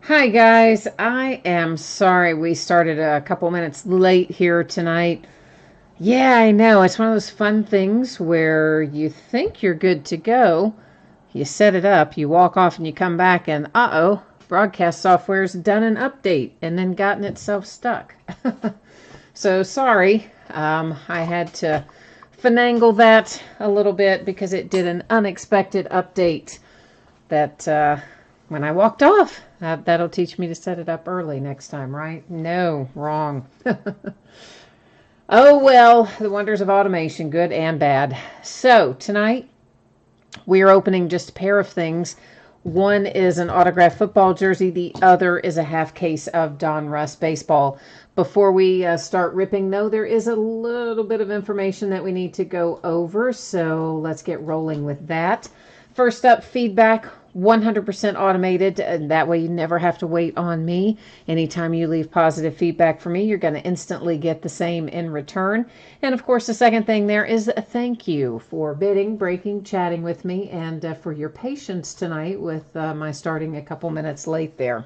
Hi guys, I am sorry we started a couple minutes late here tonight. Yeah, I know. It's one of those fun things where you think you're good to go. You set it up, you walk off and you come back and broadcast software's done an update and then gotten itself stuck. So sorry, I had to finagle that a little bit because it did an unexpected update that when I walked off. That'll teach me to set it up early next time, right? No, wrong. Oh, well, the wonders of automation, good and bad. So, tonight we are opening just a pair of things. One is an autographed football jersey. The other is a half case of Donruss baseball. Before we start ripping, though, there is a little bit of information that we need to go over. So let's get rolling with that. First up, feedback. 100% automated, and that way you never have to wait on me. Anytime you leave positive feedback for me, you're going to instantly get the same in return. And of course, the second thing there is a thank you for bidding, breaking, chatting with me, and for your patience tonight with my starting a couple minutes late there.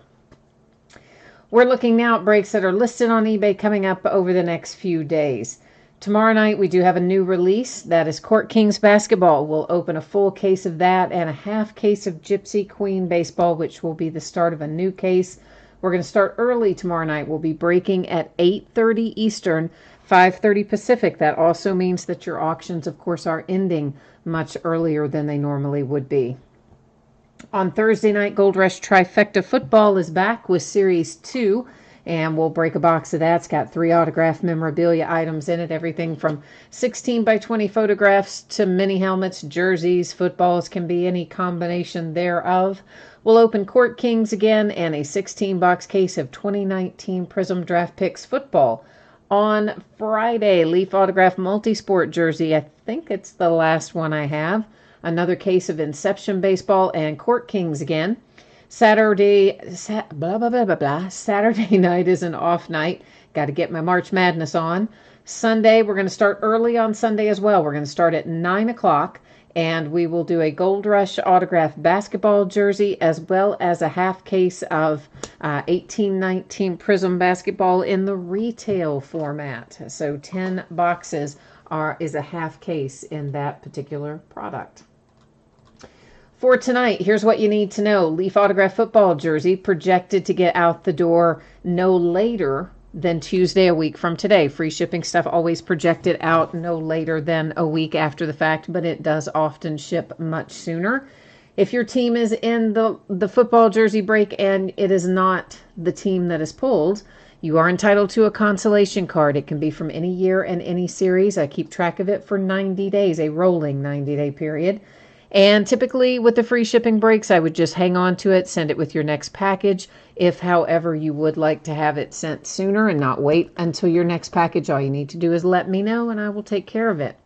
We're looking now at breaks that are listed on eBay coming up over the next few days. Tomorrow night we do have a new release. That is Court Kings basketball. We'll open a full case of that and a half case of Gypsy Queen baseball, which will be the start of a new case. We're going to start early tomorrow night. We'll be breaking at 8:30 Eastern, 5:30 Pacific. That also means that your auctions, of course, are ending much earlier than they normally would be. On Thursday night, Gold Rush Trifecta Football is back with Series 2. And we'll break a box of that. It's got 3 autographed memorabilia items in it, everything from 16 by 20 photographs to mini helmets, jerseys, footballs, can be any combination thereof. We'll open Court Kings again and a 16-box case of 2019 Prism Draft Picks football. On Friday, Leaf Autograph Multisport jersey. I think it's the last one I have. Another case of Inception baseball and Court Kings again. Saturday night is an off night. Got to get my March Madness on. Sunday, we're going to start early on Sunday as well. We're going to start at 9 o'clock, and we will do a Gold Rush autographed basketball jersey as well as a half case of 1819 Prism basketball in the retail format. So 10 boxes is a half case in that particular product. For tonight, here's what you need to know. Leaf Autograph Football jersey projected to get out the door no later than Tuesday a week from today. Free shipping stuff always projected out no later than a week after the fact, but it does often ship much sooner. If your team is in the football jersey break and it is not the team that is pulled, you are entitled to a consolation card. It can be from any year and any series. I keep track of it for 90 days, a rolling 90-day period. And typically with the free shipping breaks, I would just hang on to it, send it with your next package. If, however, you would like to have it sent sooner and not wait until your next package, all you need to do is let me know and I will take care of it.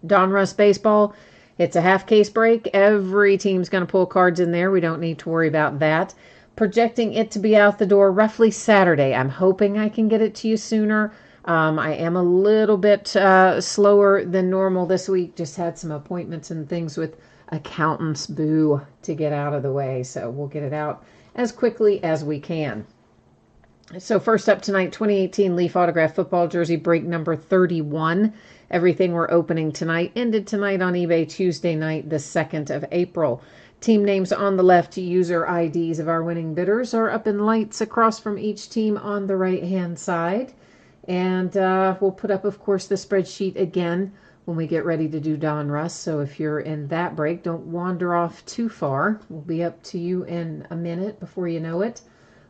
Donruss Baseball, it's a half case break. Every team's going to pull cards in there. We don't need to worry about that. Projecting it to be out the door roughly Saturday. I'm hoping I can get it to you sooner. I am a little bit slower than normal this week. Just had some appointments and things with accountants, boo, to get out of the way. So we'll get it out as quickly as we can. So first up tonight, 2018 Leaf Autograph Football Jersey break number 31. Everything we're opening tonight ended tonight on eBay Tuesday night, the 2nd of April. Team names on the left, user IDs of our winning bidders are up in lights across from each team on the right-hand side. And we'll put up, of course, the spreadsheet again when we get ready to do Donruss. So if you're in that break, don't wander off too far. We'll be up to you in a minute before you know it.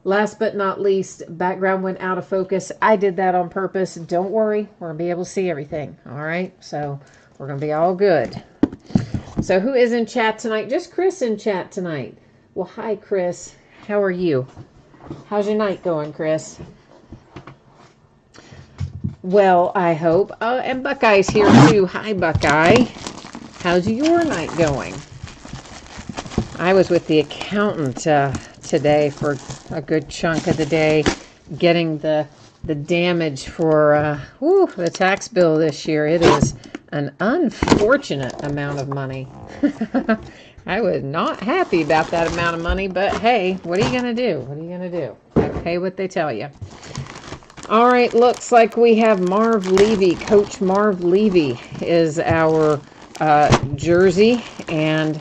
Last but not least, background went out of focus. I did that on purpose. Don't worry. We're going to be able to see everything. All right? So we're going to be all good. So who is in chat tonight? Just Chris in chat tonight. Well, hi, Chris. How are you? How's your night going, Chris? Well, I hope. And Buckeye's here too. Hi, Buckeye. How's your night going? I was with the accountant today for a good chunk of the day, getting the damage for the tax bill this year. It is an unfortunate amount of money. I was not happy about that amount of money, but hey, what are you going to do? What are you going to do? Pay what they tell you. All right, looks like we have Marv Levy. Coach Marv Levy is our jersey, and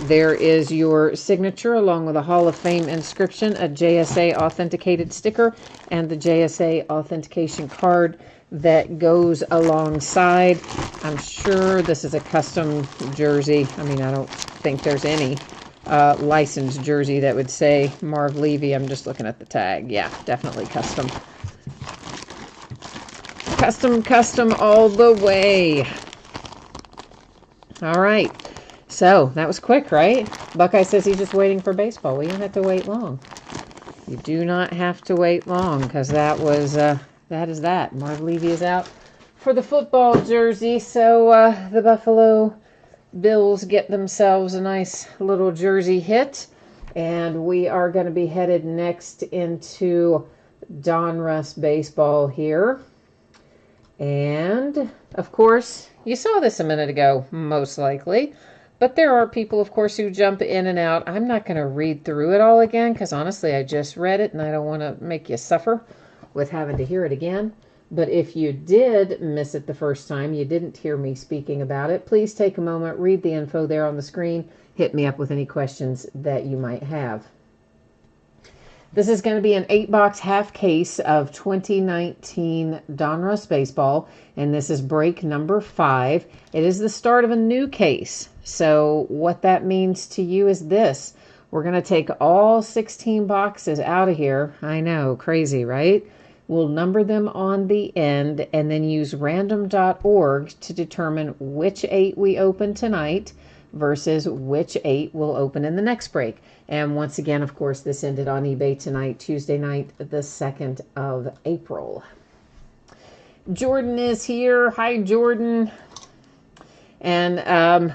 there is your signature along with a Hall of Fame inscription, a JSA authenticated sticker, and the JSA authentication card that goes alongside. I'm sure this is a custom jersey. I mean, I don't think there's any licensed jersey that would say Marv Levy. I'm just looking at the tag. Yeah, definitely custom. Custom all the way. All right. So that was quick, right? Buckeye says he's just waiting for baseball. Well, you don't have to wait long. You do not have to wait long, because that was that is that. Marv Levy is out for the football jersey. So the Buffalo Bills get themselves a nice little jersey hit, and we are going to be headed next into Donruss baseball here. And of course, you saw this a minute ago, most likely. But there are people, of course, who jump in and out. I'm not going to read through it all again, because honestly, I just read it, and I don't want to make you suffer with having to hear it again. But if you did miss it the first time, you didn't hear me speaking about it, please take a moment, read the info there on the screen, hit me up with any questions that you might have. This is going to be an 8-box half case of 2019 Donruss Baseball, and this is break number 5. It is the start of a new case. So what that means to you is this. We're going to take all 16 boxes out of here. I know, crazy, right? We'll number them on the end and then use random.org to determine which 8 we open tonight versus which 8 will open in the next break. And once again, of course, this ended on eBay tonight, Tuesday night, the 2nd of April. Jordan is here. Hi, Jordan. And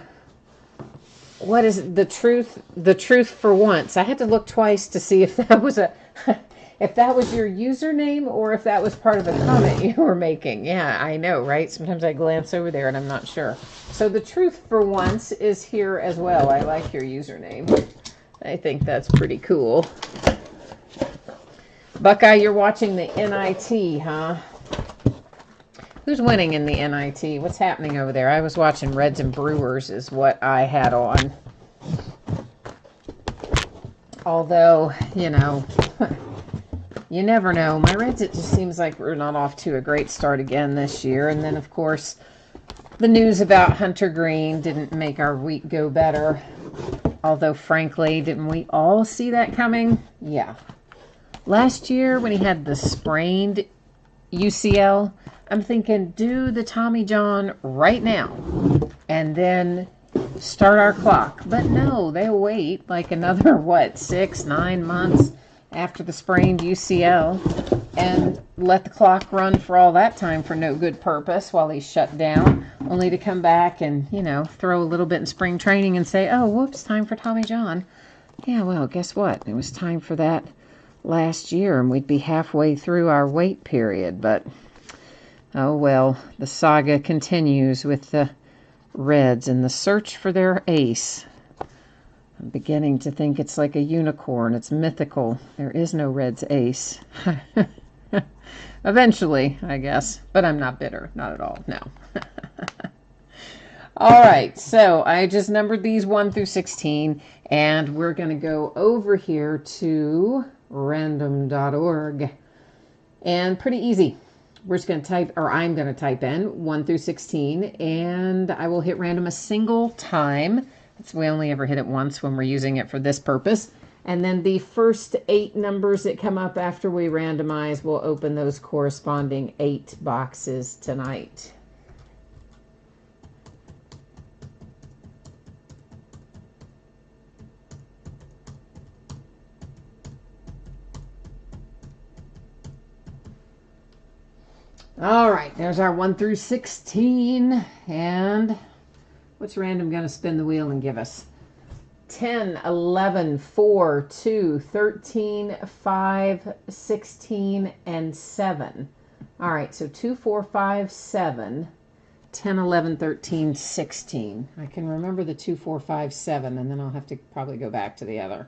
what is the truth? The truth for once. I had to look twice to see if that was if that was your username or if that was part of a comment you were making. Yeah, I know, right? Sometimes I glance over there and I'm not sure. So the truth for once is here as well. I like your username. I think that's pretty cool. Buckeye, you're watching the NIT, huh? Who's winning in the NIT? What's happening over there? I was watching Reds and Brewers is what I had on. Although, you know, you never know. My Reds, it just seems like we're not off to a great start again this year. And then, of course, the news about Hunter Green didn't make our week go better. Although, frankly, didn't we all see that coming? Yeah. Last year, when he had the sprained UCL, I'm thinking, do the Tommy John right now and then start our clock. But no, they wait like another, 6-9 months after the sprained UCL and let the clock run for all that time for no good purpose while he's shut down, only to come back and, you know, throw a little bit in spring training and say, oh, whoops, time for Tommy John. Yeah, well, guess what? It was time for that last year, and we'd be halfway through our wait period. But, oh, well, the saga continues with the Reds and the search for their ace. I'm beginning to think it's like a unicorn. It's mythical. There is no Reds ace. Eventually, I guess. But I'm not bitter. Not at all. No. All right. So I just numbered these 1 through 16. And we're going to go over here to random.org. And pretty easy. We're just going to type, or I'm going to type in 1 through 16. And I will hit random a single time. We only ever hit it once when we're using it for this purpose. And then the first 8 numbers that come up after we randomize will open those corresponding 8 boxes tonight. All right, there's our 1 through 16. And what's random going to spin the wheel and give us? 10, 11, 4, 2, 13, 5, 16, and 7. All right, so 2, 4, 5, 7. 10, 11, 13, 16. I can remember the 2, 4, 5, 7, and then I'll have to probably go back to the other.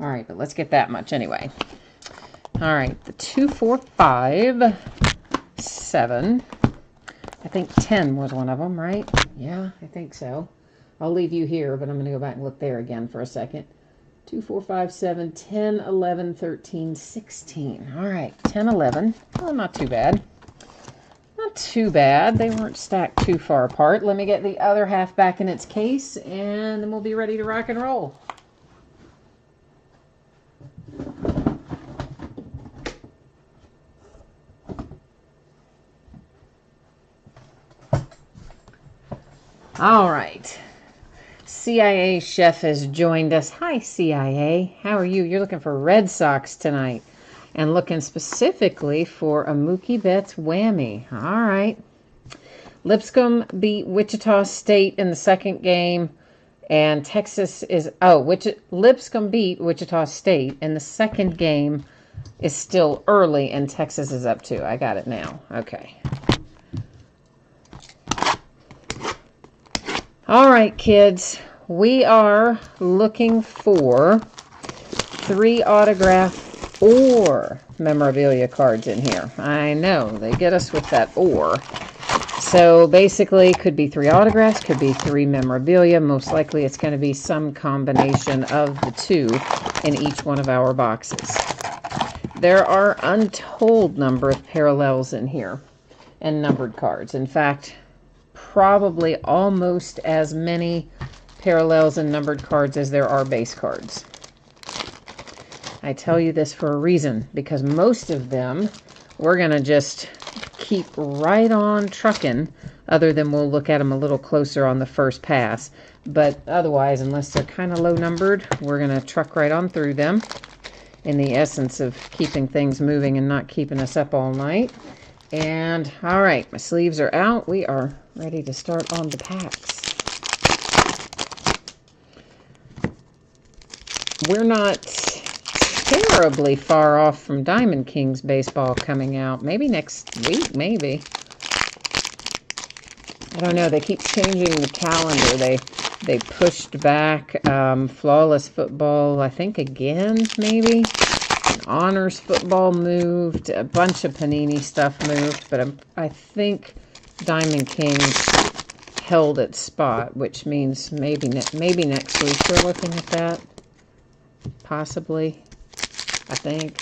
All right, but let's get that much anyway. All right, the 2, 4, 5, 7. I think 10 was one of them, right? Yeah, I think so. I'll leave you here, but I'm going to go back and look there again for a second. 2, 4, 5, 7, 10, 11, 13, 16. All right, 10, 11. Oh, not too bad. Not too bad. They weren't stacked too far apart. Let me get the other half back in its case, and then we'll be ready to rock and roll. All right. CIA Chef has joined us. Hi, CIA. How are you? You're looking for Red Sox tonight and looking specifically for a Mookie Betts whammy. All right. Lipscomb beat Wichita State in the second game, and Texas is... Lipscomb beat Wichita State, and the second game is still early, and Texas is up 2. I got it now. Okay. All right, kids, we are looking for 3 autograph or memorabilia cards in here. I know, they get us with that or. So basically, could be 3 autographs, could be 3 memorabilia. Most likely it's going to be some combination of the 2 in each one of our boxes. There are untold number of parallels in here and numbered cards. In fact, probably almost as many parallels and numbered cards as there are base cards. I tell you this for a reason, because most of them we're going to just keep right on trucking, other than we'll look at them a little closer on the first pass. But otherwise, unless they're kind of low numbered, we're going to truck right on through them in the essence of keeping things moving and not keeping us up all night. And all right, my sleeves are out. We are ready to start on the packs. We're not terribly far off from Diamond Kings baseball coming out. Maybe next week, maybe. I don't know. They keep changing the calendar. They pushed back Flawless Football, I think, again, maybe. Honors Football moved. A bunch of Panini stuff moved. But I think Diamond Kings held its spot, which means maybe next week we're looking at that. Possibly. I think.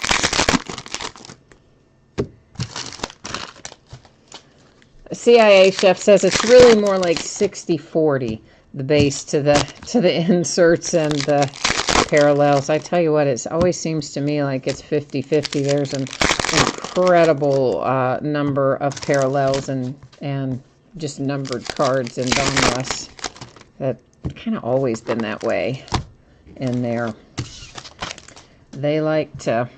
CIA Chef says it's really more like 60-40, the base to the inserts and the parallels. I tell you what, it always seems to me like it's 50-50. There's an incredible number of parallels and just numbered cards in donruss. That kind of always been that way in there. They like to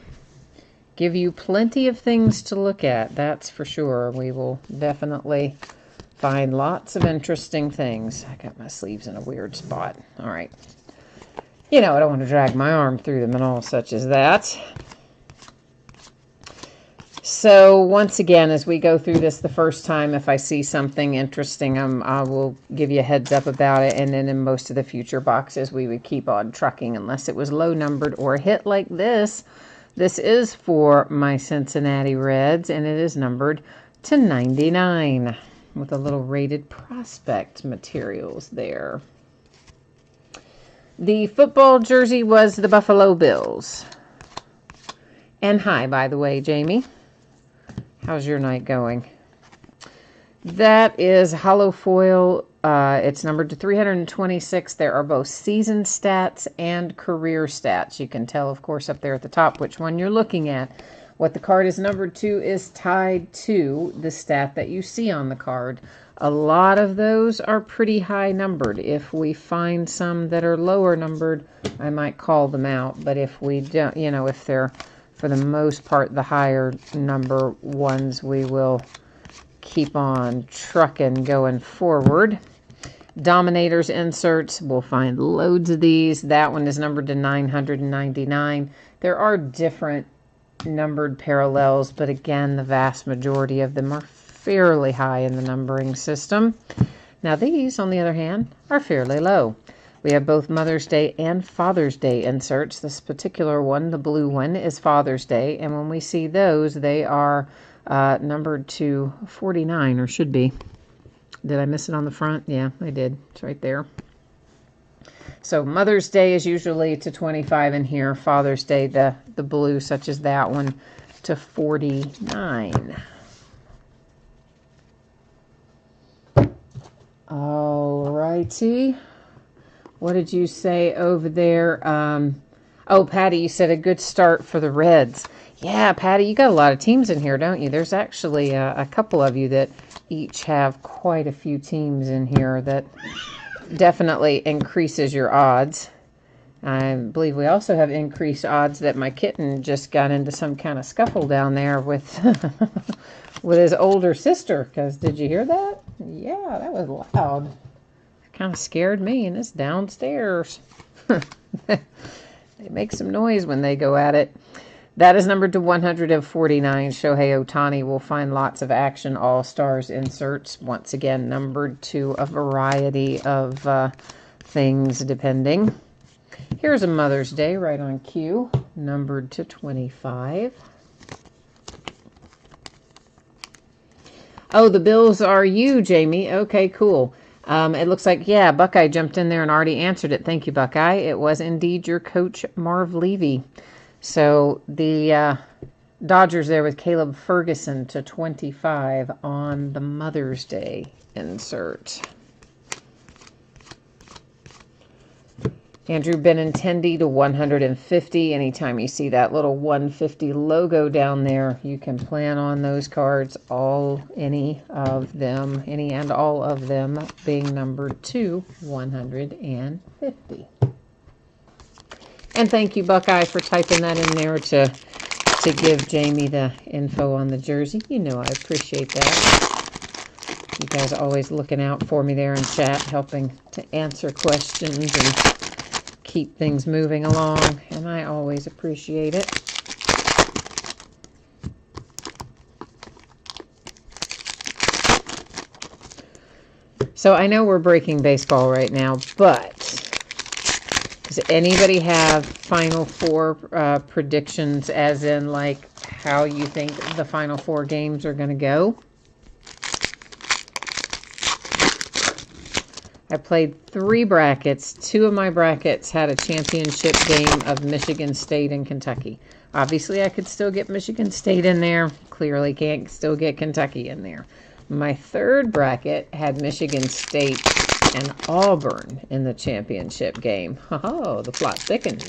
give you plenty of things to look at, that's for sure. We will definitely find lots of interesting things. I got my sleeves in a weird spot. All right. You know, I don't want to drag my arm through them and all such as that. So once again, as we go through this the first time, if I see something interesting, I will give you a heads up about it. And then in most of the future boxes, we would keep on trucking unless it was low numbered or a hit like this. This is for my Cincinnati Reds, and it is numbered to 99 with a little rated prospect materials there. The football jersey was the Buffalo Bills. And hi, by the way, Jamie. How's your night going? That is hollow foil. It's numbered to 326. There are both season stats and career stats. You can tell, of course, up there at the top which one you're looking at. What the card is numbered to is tied to the stat that you see on the card. A lot of those are pretty high numbered. If we find some that are lower numbered, I might call them out. But if we don't, you know, if they're, for the most part, the higher number ones, we will keep on trucking going forward. Dominators inserts, we'll find loads of these. That one is numbered to 999. There are different numbered parallels, but again, the vast majority of them are fairly high in the numbering system. Now these, on the other hand, are fairly low. We have both Mother's Day and Father's Day inserts. This particular one, the blue one, is Father's Day. And when we see those, they are numbered to 49, or should be. Did I miss it on the front? Yeah, I did. It's right there. So Mother's Day is usually to 25 in here. Father's Day, the blue, such as that one, to 49. All righty. What did you say over there? Oh, Patty, you said a good start for the Reds. Yeah, Patty, you got a lot of teams in here, don't you? There's actually a couple of you that each have quite a few teams in here. That definitely increases your odds. I believe we also have increased odds that my kitten just got into some kind of scuffle down there with with his older sister. Because did you hear that? Yeah, that was loud. It kind of scared me, and it's downstairs. They make some noise when they go at it. That is numbered to 149. Shohei Ohtani will find lots of action. All-Stars inserts, once again, numbered to a variety of things, depending. Here's a Mother's Day right on cue, numbered to 25. Oh, the Bills are you, Jamie. Okay, cool. It looks like, yeah, Buckeye jumped in there and already answered it. Thank you, Buckeye. It was indeed your coach, Marv Levy. So the Dodgers there with Caleb Ferguson to 25 on the Mother's Day insert. Andrew Benintendi to 150. Anytime you see that little 150 logo down there, you can plan on those cards, any and all of them being numbered to 150. And thank you, Buckeye, for typing that in there to give Jamie the info on the jersey. You know I appreciate that. You guys are always looking out for me there in chat, helping to answer questions and keep things moving along, and I always appreciate it. So I know we're breaking baseball right now, but does anybody have Final Four predictions, as in like how you think the Final Four games are going to go? I played 3 brackets. 2 of my brackets had a championship game of Michigan State and Kentucky. Obviously, I could still get Michigan State in there. Clearly can't still get Kentucky in there. My 3rd bracket had Michigan State and Auburn in the championship game. Oh, the plot thickens.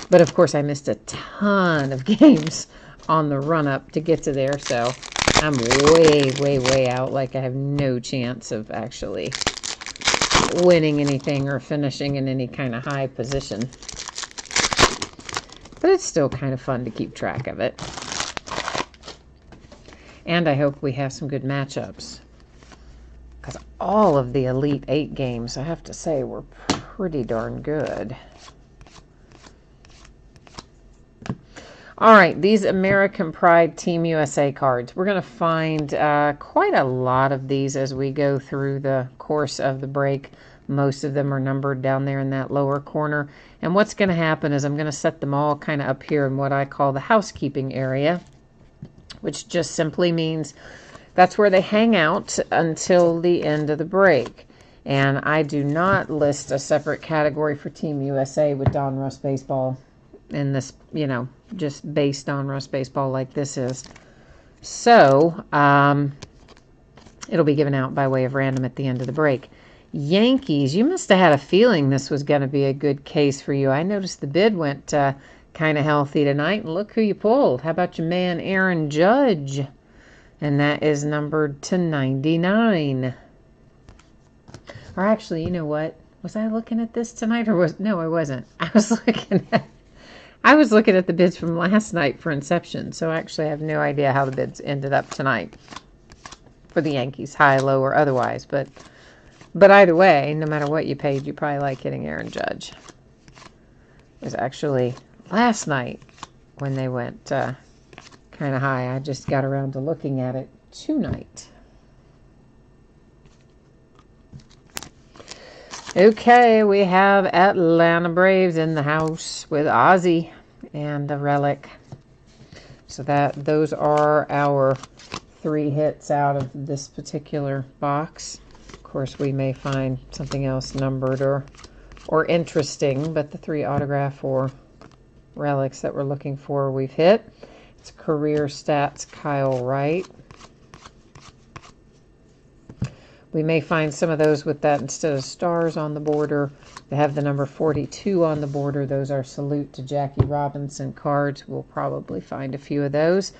But, of course, I missed a ton of games on the run-up to get to there, so I'm way, way, way out. Like, I have no chance of actually winning anything or finishing in any kind of high position. But it's still kind of fun to keep track of it. And I hope we have some good matchups. Because all of the Elite 8 games, I have to say, were pretty darn good. All right, these American Pride Team USA cards. We're going to find quite a lot of these as we go through the course of the break. Most of them are numbered down there in that lower corner. And what's going to happen is I'm going to set them all kind of up here in what I call the housekeeping area, which just simply means that's where they hang out until the end of the break. And I do not list a separate category for Team USA with Donruss Baseball in this, just based on Donruss Baseball like this is. So, it'll be given out by way of random at the end of the break. Yankees, you must have had a feeling this was going to be a good case for you. I noticed the bid went kind of healthy tonight. And look who you pulled. How about your man Aaron Judge? And that is numbered to 99. Or actually, you know what? Was I looking at this tonight no, I wasn't. I was looking at the bids from last night for Inception. So actually I have no idea how the bids ended up tonight for the Yankees, high, low, or otherwise. But either way, no matter what you paid, you probably like hitting Aaron Judge. It was actually last night when they went kind of high. I just got around to looking at it tonight. Okay, we have Atlanta Braves in the house with Ozzy and a relic. So those are our 3 hits out of this particular box. Of course, we may find something else numbered or interesting, but the 3 autograph or relics that we're looking for, we've hit. It's career stats, Kyle Wright. We may find some of those with that instead of stars on the border. They have the number 42 on the border. Those are salute to Jackie Robinson cards. We'll probably find a few of those.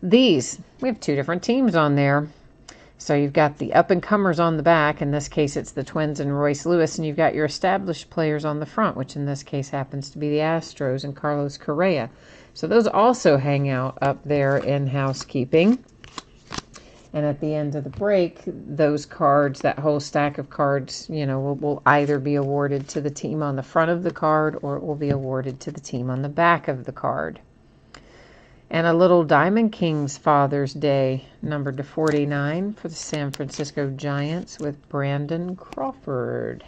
These, we have 2 different teams on there. So you've got the up-and-comers on the back. In this case, it's the Twins and Royce Lewis. And you've got your established players on the front, which in this case happens to be the Astros and Carlos Correa. So those also hang out up there in housekeeping. And at the end of the break, those cards, that whole stack of cards, will either be awarded to the team on the front of the card or it will be awarded to the team on the back of the card. And a little Diamond Kings Father's Day, numbered to 49 for the San Francisco Giants with Brandon Crawford.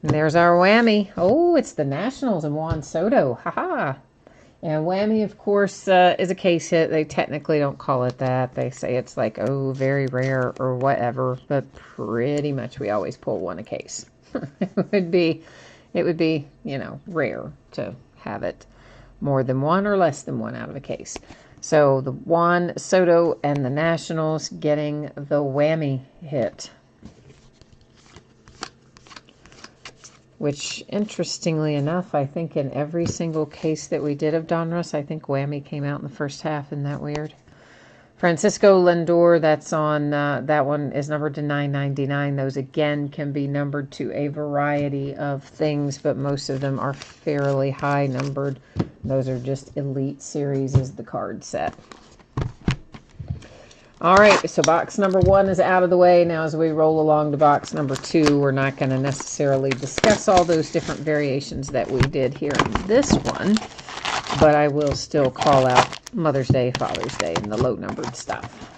And there's our whammy. Oh, it's the Nationals and Juan Soto. Haha. And whammy, of course, is a case hit. They technically don't call it that. They say it's like, oh, very rare or whatever. But pretty much we always pull one a case. It would be, rare to have it more than one or less than one out of a case. So the Juan Soto and the Nationals getting the whammy hit. Which, interestingly enough, I think in every single case that we did of Donruss, I think whammy came out in the first half. Isn't that weird? Francisco Lindor, that's on, that one is numbered to 999. Those, again, can be numbered to a variety of things, but most of them are fairly high numbered. Those are just Elite Series is the card set. All right, so box number 1 is out of the way. Now as we roll along to box number 2, we're not going to necessarily discuss all those different variations that we did here in this one, but I will still call out Mother's Day, Father's Day, and the low-numbered stuff.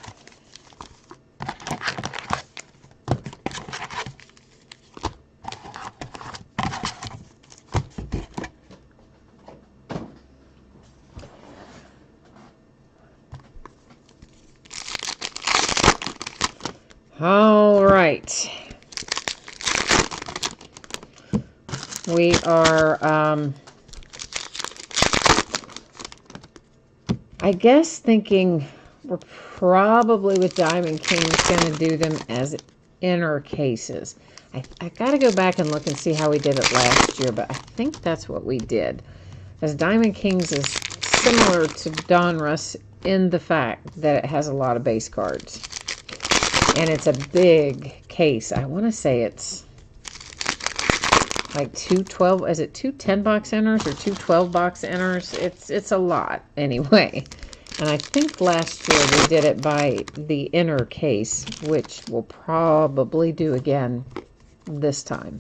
All right. We are, I guess, thinking we're probably with Diamond Kings going to do them as inner cases. I got to go back and look and see how we did it last year, but I think that's what we did. As Diamond Kings is similar to Donruss in the fact that it has a lot of base cards. And it's a big case. I want to say it's like 212. Is it 2 10-box inners or 2 12-box inners? It's a lot anyway. And I think last year we did it by the inner case, which we'll probably do again this time.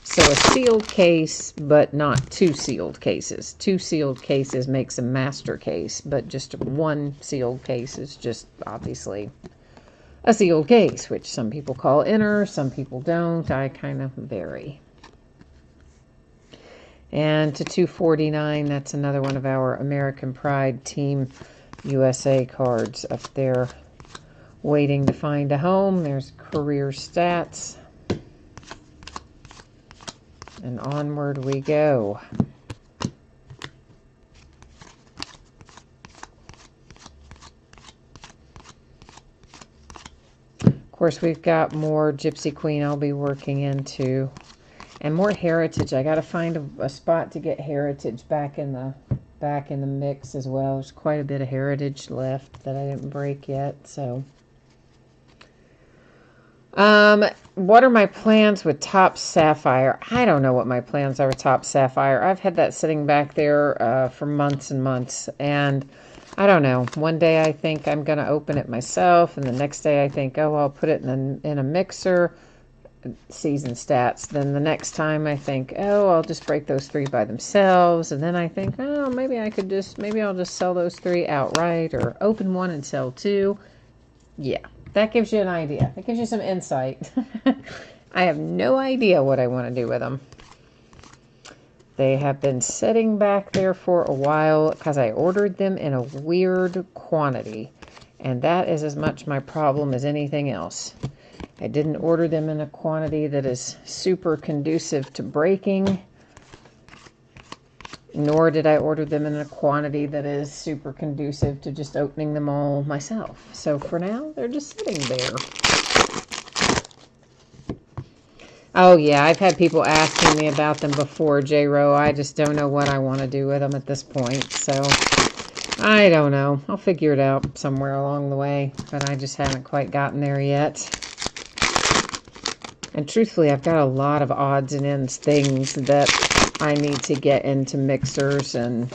So a sealed case, but not 2 sealed cases. 2 sealed cases makes a master case, but just 1 sealed case is just obviously a sealed case, which some people call inner, some people don't. I kind of vary. And to 249, that's another one of our American Pride Team USA cards up there waiting to find a home. There's career stats. And onward we go. Of course, we've got more Gypsy Queen I'll be working into. And more Heritage. I got to find a spot to get Heritage back in the mix as well. There's quite a bit of Heritage left that I didn't break yet. So, what are my plans with Top Sapphire? I don't know what my plans are with Top Sapphire. I've had that sitting back there for months and months, and I don't know. One day I think I'm going to open it myself, and the next day I think, oh, I'll put it in a mixer. season stats. Then the next time I think, oh, I'll just break those 3 by themselves. And then I think, oh, maybe I'll just sell those 3 outright or open 1 and sell 2. Yeah, that gives you an idea. That gives you some insight. I have no idea what I want to do with them. They have been sitting back there for a while because I ordered them in a weird quantity. And that is as much my problem as anything else. I didn't order them in a quantity that is super conducive to breaking, nor did I order them in a quantity that is super conducive to just opening them all myself. So for now, they're just sitting there. Oh yeah, I've had people asking me about them before, J-Ro. I just don't know what I want to do with them at this point, so I don't know. I'll figure it out somewhere along the way, but I just haven't quite gotten there yet. And truthfully, I've got a lot of odds and ends things that I need to get into mixers and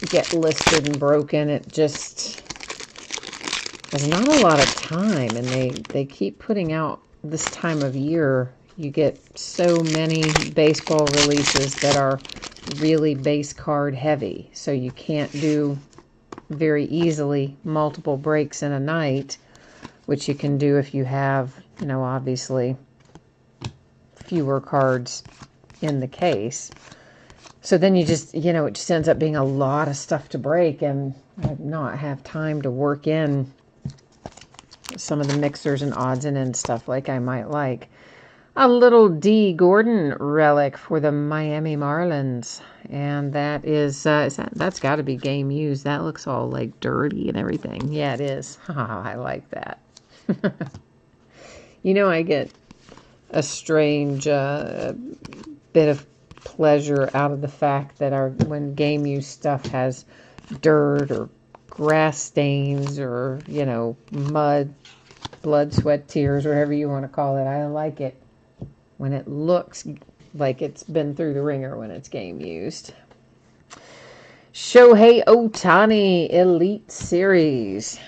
get listed and broken. It just, there's not a lot of time, and they keep putting out this time of year. You get so many baseball releases that are really base card heavy, so you can't do very easily multiple breaks in a night, which you can do if you have, you know, obviously fewer cards in the case. So then you just, you know, it just ends up being a lot of stuff to break, and I not have time to work in some of the mixers and odds and ends stuff like I might like. A little D. Gordon relic for the Miami Marlins. And that is that's got to be game used. That looks all like dirty and everything. Yeah, it is. I like that. You know, I get a strange bit of pleasure out of the fact that when game use stuff has dirt or grass stains or, you know, mud, blood, sweat, tears, whatever you want to call it. I like it when it looks like it's been through the ringer when it's game used. Shohei Ohtani Elite Series.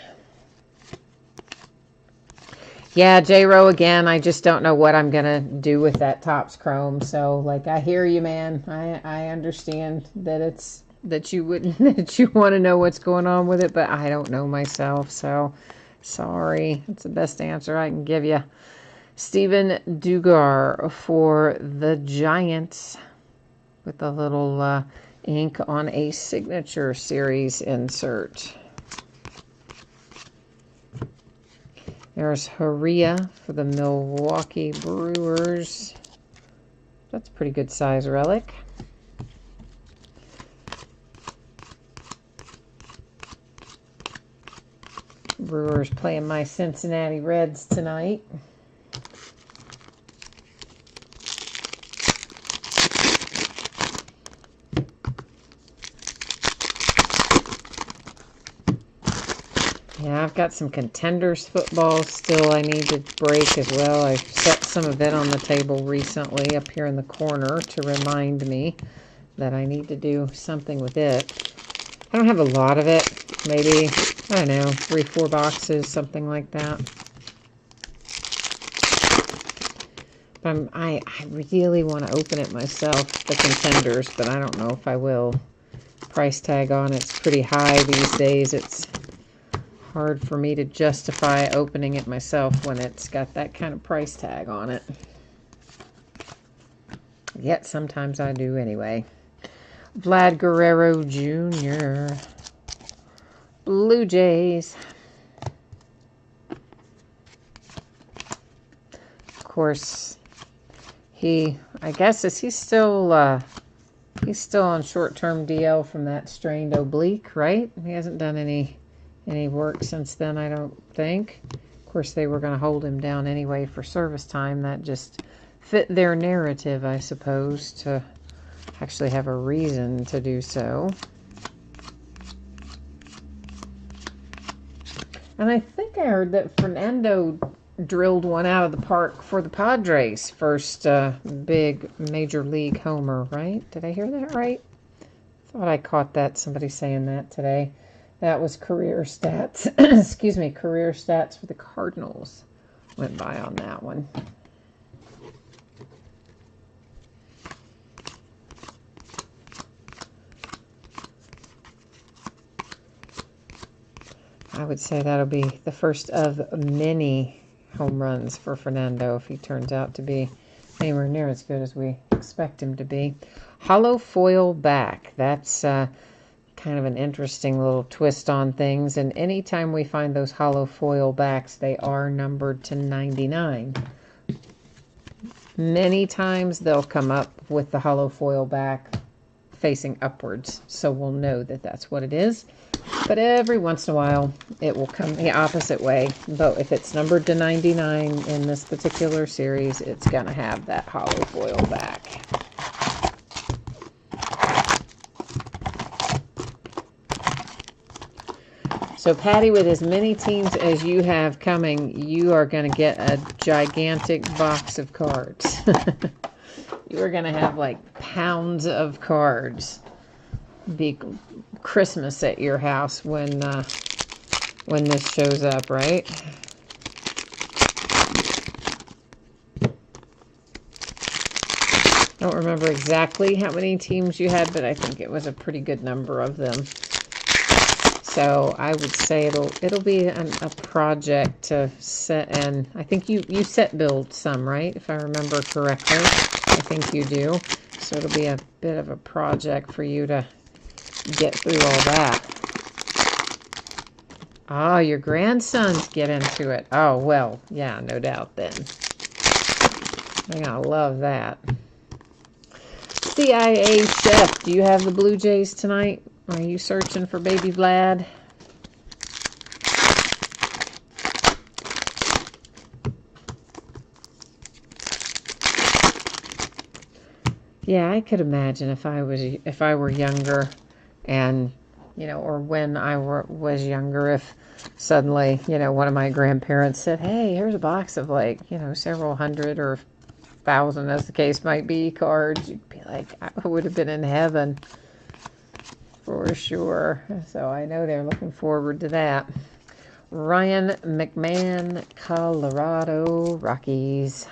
Yeah, J-Ro again, I just don't know what I'm going to do with that Topps Chrome. So, like, I hear you, man. I understand that you wouldn't, that you want to know what's going on with it, but I don't know myself. So, sorry. That's the best answer I can give you. Steven Dugar for the Giants with a little ink on a signature series insert. There's Haria for the Milwaukee Brewers. That's a pretty good size relic. Brewers playing my Cincinnati Reds tonight. Yeah, I've got some Contenders football still I need to break as well. I set some of it on the table recently up here in the corner to remind me that I need to do something with it. I don't have a lot of it. Maybe, I don't know, 3-4 boxes, something like that. But I really want to open it myself, the Contenders, but I don't know if I will. Price tag on it's pretty high these days. It's hard for me to justify opening it myself when it's got that kind of price tag on it. Yet sometimes I do anyway. Vlad Guerrero Jr. Blue Jays. Of course, I guess, is he still, he's still on short-term DL from that strained oblique, right? He hasn't done any work since then, I don't think. Of course, they were going to hold him down anyway for service time. That just fit their narrative, I suppose, to actually have a reason to do so. And I think I heard that Fernando drilled one out of the park for the Padres' first big major league homer, right? Did I hear that right? Thought I caught that, somebody saying that today. That was career stats. Excuse me, career stats for the Cardinals. Went by on that one. I would say that'll be the first of many home runs for Fernando if he turns out to be anywhere near as good as we expect him to be. Hollow foil back. That's kind of an interesting little twist on things. And anytime we find those hollow foil backs, they are numbered to 99. Many times they'll come up with the hollow foil back facing upwards, so we'll know that that's what it is. But every once in a while, it will come the opposite way. But if it's numbered to 99 in this particular series, it's going to have that hollow foil back. So, Patty, with as many teams as you have coming, you are going to get a gigantic box of cards. You are going to have like pounds of cards. Be Christmas at your house when this shows up, right? I don't remember exactly how many teams you had, but I think it was a pretty good number of them. So I would say it'll be a project to set, and I think you set build some, right? If I remember correctly, I think you do. So it'll be a bit of a project for you to get through all that. Oh, your grandsons get into it. Oh, well, yeah, no doubt then. They're going to love that. CIA Chef, do you have the Blue Jays tonight? Are you searching for baby Vlad? Yeah, I could imagine if I were younger, and or when I was younger, if suddenly one of my grandparents said, "Hey, here's a box of like several hundred or thousand, as the case might be, cards," you'd be like, I would have been in heaven. For sure. So I know they're looking forward to that. Ryan McMahon, Colorado Rockies.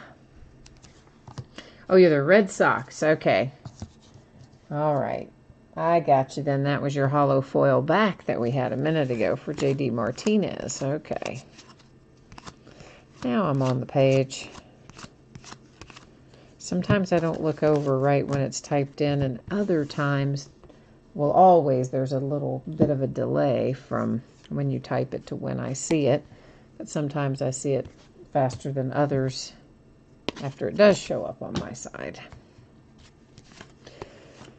Oh, you're the Red Sox. Okay. All right. I got you then. That was your hollow foil back that we had a minute ago for J.D. Martinez. Okay. Now I'm on the page. Sometimes I don't look over right when it's typed in, and other times, well, always there's a little bit of a delay from when you type it to when I see it. But sometimes I see it faster than others after it does show up on my side.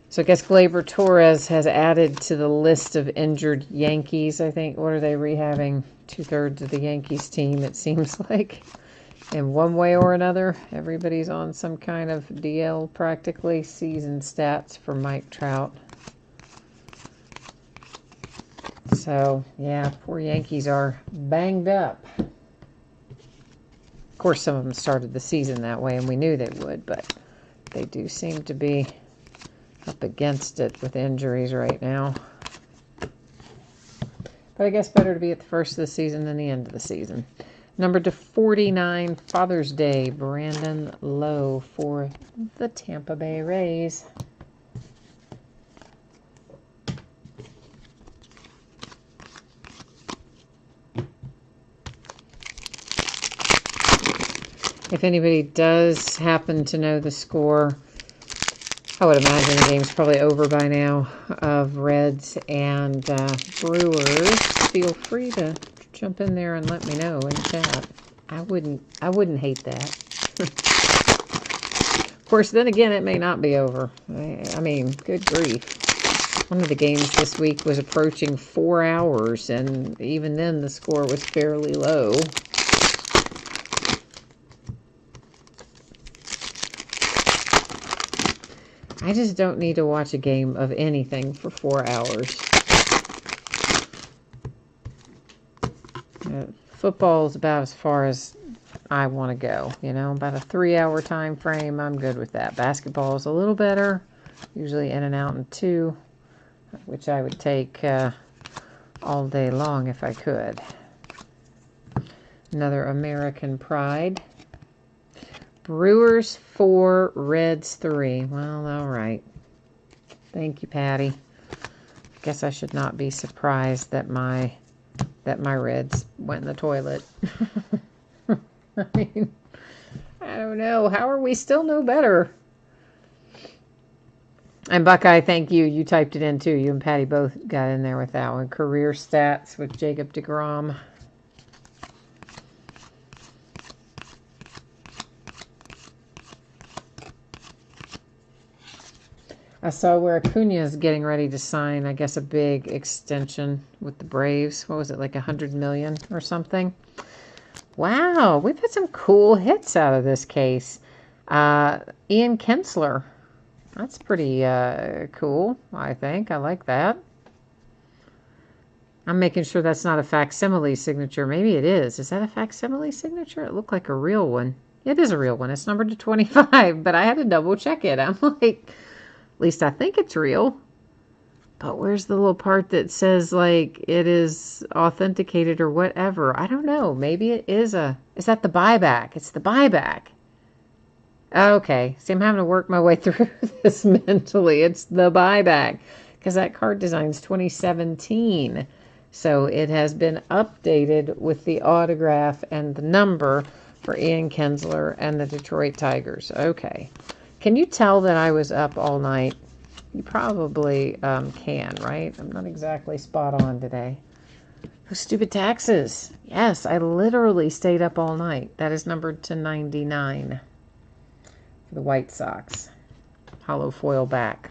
So I guess Gleyber Torres has added to the list of injured Yankees. I think, what are they rehabbing? 2/3 of the Yankees team, it seems like. In one way or another, everybody's on some kind of DL practically. Season stats for Mike Trout. So, yeah, poor Yankees are banged up. Of course, some of them started the season that way, and we knew they would, but they do seem to be up against it with injuries right now. But I guess better to be at the first of the season than the end of the season. Number to 49, Father's Day, Brandon Lowe for the Tampa Bay Rays. If anybody does happen to know the score, I would imagine the game's probably over by now, of Reds and Brewers. Feel free to jump in there and let me know in chat. I wouldn't hate that. Of course, then again, it may not be over. I mean, good grief. One of the games this week was approaching 4 hours, and even then the score was fairly low. I just don't need to watch a game of anything for 4 hours. Football is about as far as I want to go. About a 3-hour time frame. I'm good with that. Basketball is a little better. Usually in and out in 2, which I would take all day long if I could. Another American Pride. Brewers 4, Reds 3. Well, all right. Thank you, Patty. Guess I should not be surprised that my that my Reds went in the toilet. I mean, I don't know. How are we still no better? And Buckeye, thank you. You typed it in too. You and Patty both got in there with that one. Career stats with Jacob deGrom. I saw where Acuna is getting ready to sign, I guess, a big extension with the Braves. What was it, like $100 million or something? Wow, we've had some cool hits out of this case. Ian Kinsler. That's pretty cool, I think. I like that. I'm making sure that's not a facsimile signature. Maybe it is. Is that a facsimile signature? It looked like a real one. It is a real one. It's numbered to 25, but I had to double check it. I'm like, at least I think it's real. But where's the little part that says, like, it is authenticated or whatever? I don't know. Maybe it is a... Is that the buyback? It's the buyback. Okay. See, I'm having to work my way through this mentally. It's the buyback. Because that card design's 2017. So it has been updated with the autograph and the number for Ian Kinsler and the Detroit Tigers. Okay. Can you tell that I was up all night? You probably can, right? I'm not exactly spot on today. Those stupid taxes. Yes, I literally stayed up all night. That is numbered to 99 for the White Sox. Hollow foil back.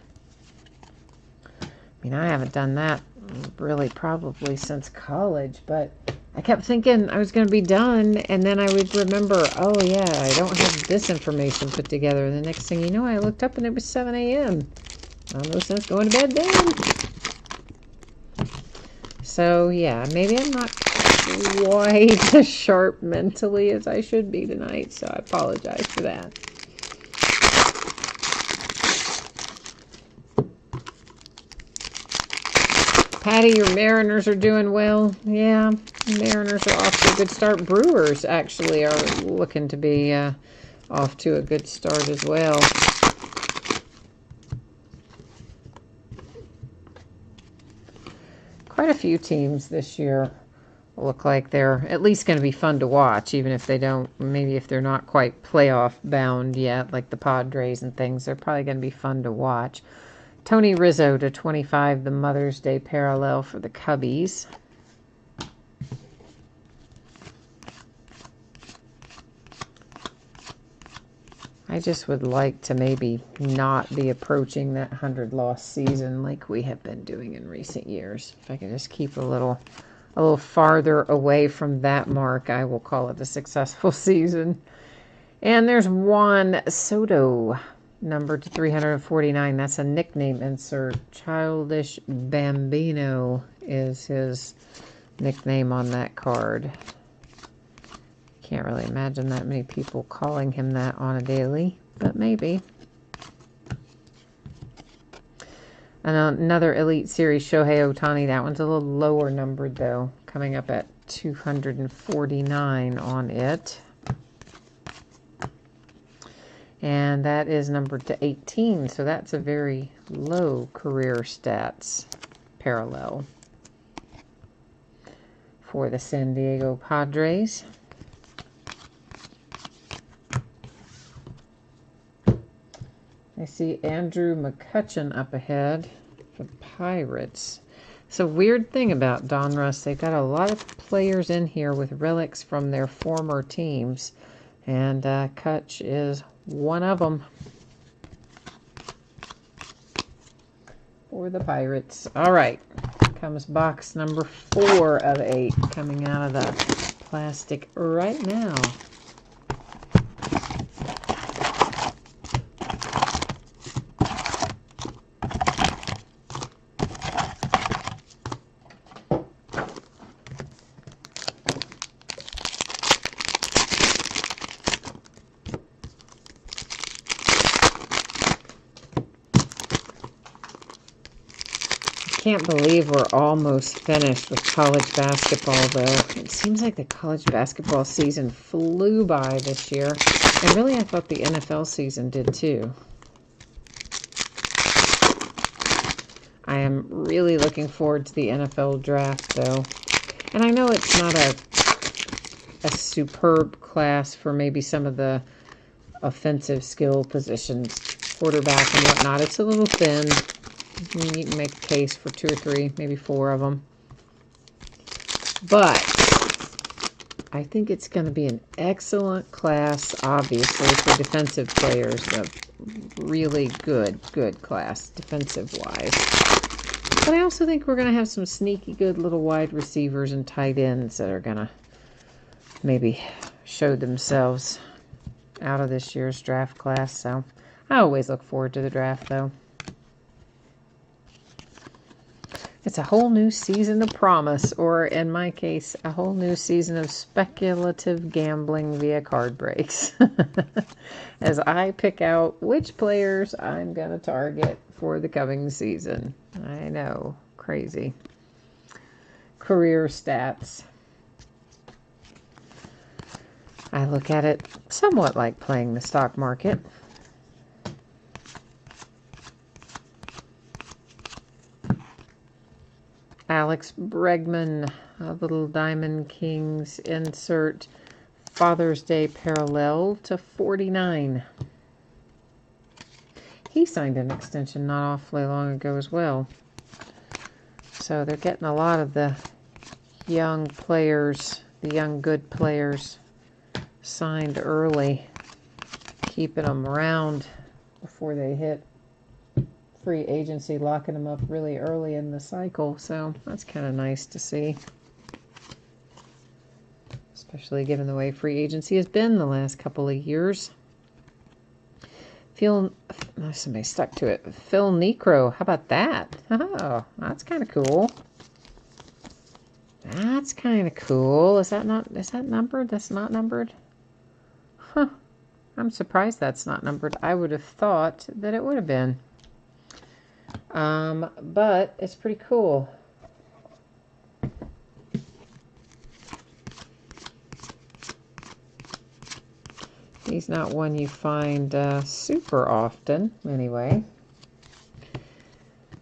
I mean, I haven't done that really probably since college, but I kept thinking I was going to be done, and then I would remember, oh yeah, I don't have this information put together. And the next thing you know, I looked up and it was 7 a.m. No sense going to bed then. So yeah, maybe I'm not quite as sharp mentally as I should be tonight, so I apologize for that. Patty, your Mariners are doing well. Yeah, Mariners are off to a good start. Brewers actually are looking to be off to a good start as well. Quite a few teams this year look like they're at least going to be fun to watch, even if they don't, maybe if they're not quite playoff bound yet, like the Padres and things. They're probably going to be fun to watch. Tony Rizzo to 25, the Mother's Day parallel for the Cubbies. I just would like to maybe not be approaching that 100-loss season like we have been doing in recent years. If I can just keep a little farther away from that mark, I will call it a successful season. And there's Juan Soto, numbered to 349. That's a nickname insert. Childish Bambino is his nickname on that card. Can't really imagine that many people calling him that on a daily, but maybe. And another Elite Series Shohei Ohtani. That one's a little lower numbered, though, coming up at 249 on it. And that is numbered to 18, so that's a very low career stats parallel for the San Diego Padres. I see Andrew McCutchen up ahead for the Pirates. It's a weird thing about Donruss. They've got a lot of players in here with relics from their former teams, and Kutch is one of them for the Pirates. All right, comes box number 4 of 8 coming out of the plastic right now. Can't believe we're almost finished with college basketball, though. It seems like the college basketball season flew by this year. And really, I thought the NFL season did, too. I am really looking forward to the NFL draft, though. And I know it's not a superb class for maybe some of the offensive skill positions, quarterback and whatnot. It's a little thin. I mean, you can make a case for 2 or 3, maybe 4 of them. But I think it's going to be an excellent class, obviously, for defensive players. A really good class, defensive-wise. But I also think we're going to have some sneaky good little wide receivers and tight ends that are going to maybe show themselves out of this year's draft class. So I always look forward to the draft, though. It's a whole new season of promise, or in my case, a whole new season of speculative gambling via card breaks. As I pick out which players I'm going to target for the coming season. I know, crazy. Career stats. I look at it somewhat like playing the stock market. Alex Bregman, a little Diamond Kings insert, Father's Day parallel to 49. He signed an extension not awfully long ago as well. So they're getting a lot of the young players, the young good players, signed early, keeping them around before they hit free agency, locking them up really early in the cycle. So that's kind of nice to see, especially given the way free agency has been the last couple of years. Somebody stuck to it. Phil Necro, how about that? Oh, that's kind of cool. That's kind of cool. Is that numbered? That's not numbered? Huh. I'm surprised that's not numbered. I would have thought that it would have been. But it's pretty cool. He's not one you find super often, anyway.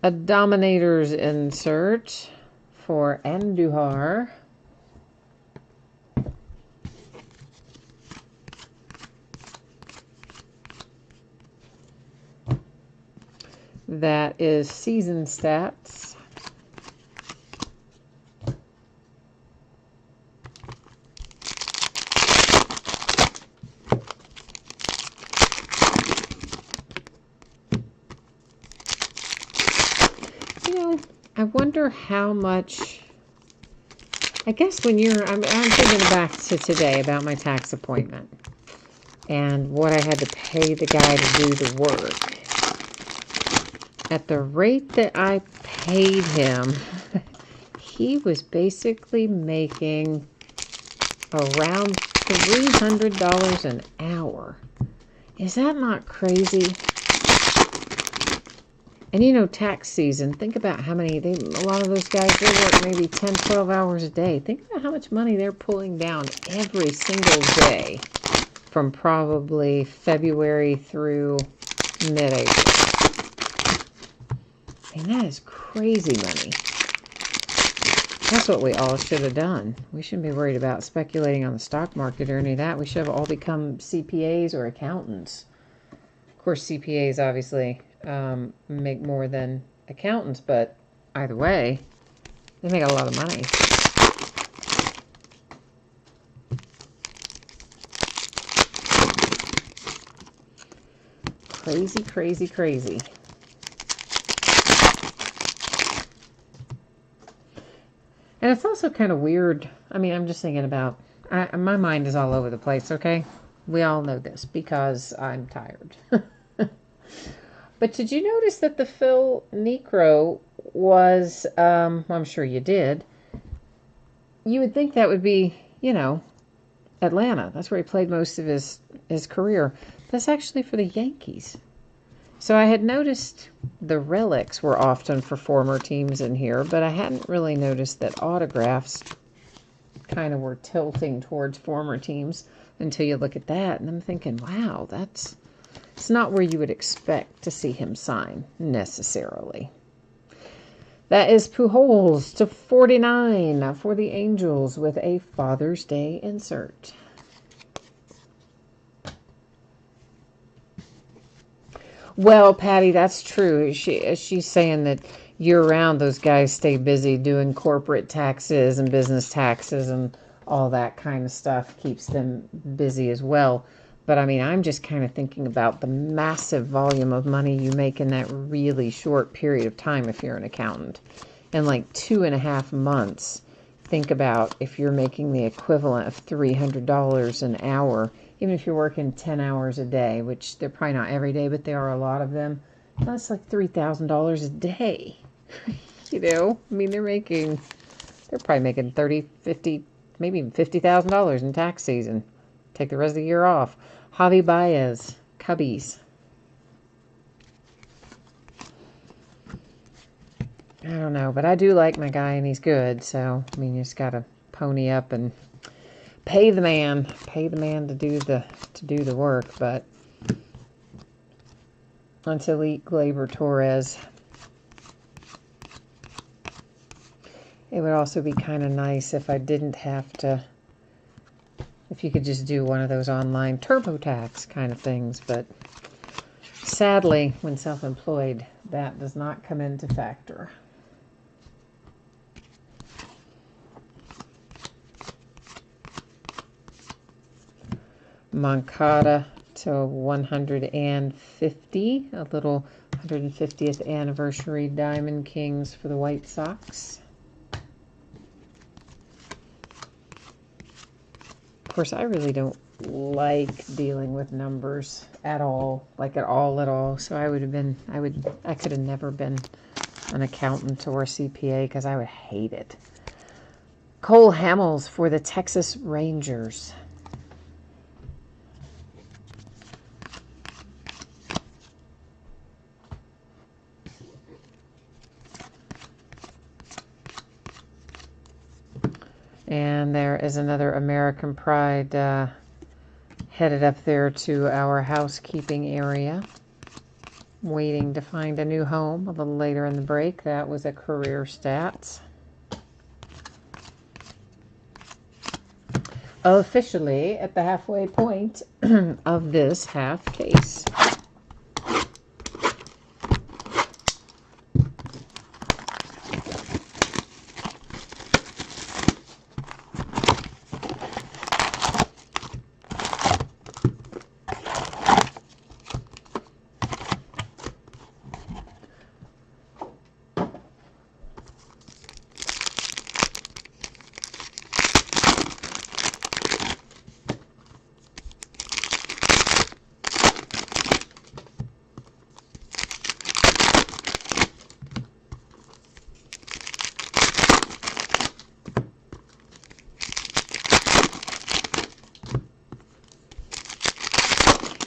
A Dominators insert for Andujar. That is season stats. You know, I wonder how much, I guess when I'm thinking back to today about my tax appointment and what I had to pay the guy to do the work. At the rate that I paid him, he was basically making around $300 an hour. Is that not crazy? And you know, tax season, think about how many, a lot of those guys, they work maybe 10, 12 hours a day. Think about how much money they're pulling down every single day from probably February through mid-April. And that is crazy money. That's what we all should have done. We shouldn't be worried about speculating on the stock market or any of that. We should have all become CPAs or accountants. Of course, CPAs obviously make more than accountants, but either way, they make a lot of money. Crazy, crazy, crazy. And it's also kind of weird. I mean, I'm just thinking about, my mind is all over the place, okay? We all know this because I'm tired. But did you notice that the Phil Necro was, well, I'm sure you did. You would think that would be, you know, Atlanta. That's where he played most of his career. That's actually for the Yankees. So I had noticed the relics were often for former teams in here, but I hadn't really noticed that autographs kind of were tilting towards former teams until you look at that. And I'm thinking, wow, it's not where you would expect to see him sign necessarily. That is Pujols to 49 for the Angels with a Father's Day insert. Well, Patty, that's true. She's saying that year-round those guys stay busy doing corporate taxes and business taxes and all that kind of stuff keeps them busy as well. But I mean, I'm just kind of thinking about the massive volume of money you make in that really short period of time if you're an accountant. In like 2.5 months, think about if you're making the equivalent of $300 an hour, even if you're working 10 hours a day, which they're probably not every day, but there are a lot of them. That's like $3,000 a day. You know, I mean, they're probably making 30, 50, maybe even $50,000 in tax season. Take the rest of the year off. Javi Baez, Cubbies. I don't know, but I do like my guy and he's good. So, I mean, you just got to pony up and pay the man to do the work. But Angelique Glaber Torres. It would also be kind of nice if I didn't have to, if you could just do one of those online TurboTax kind of things. But sadly, when self-employed, that does not come into factor. Moncada to 150, a little 150th anniversary Diamond Kings for the White Sox. Of course, I really don't like dealing with numbers at all, like at all. So I could have never been an accountant or a CPA because I would hate it. Cole Hamels for the Texas Rangers. And there is another American Pride headed up there to our housekeeping area, waiting to find a new home a little later in the break. That was a Career Stats. Officially at the halfway point of this half case.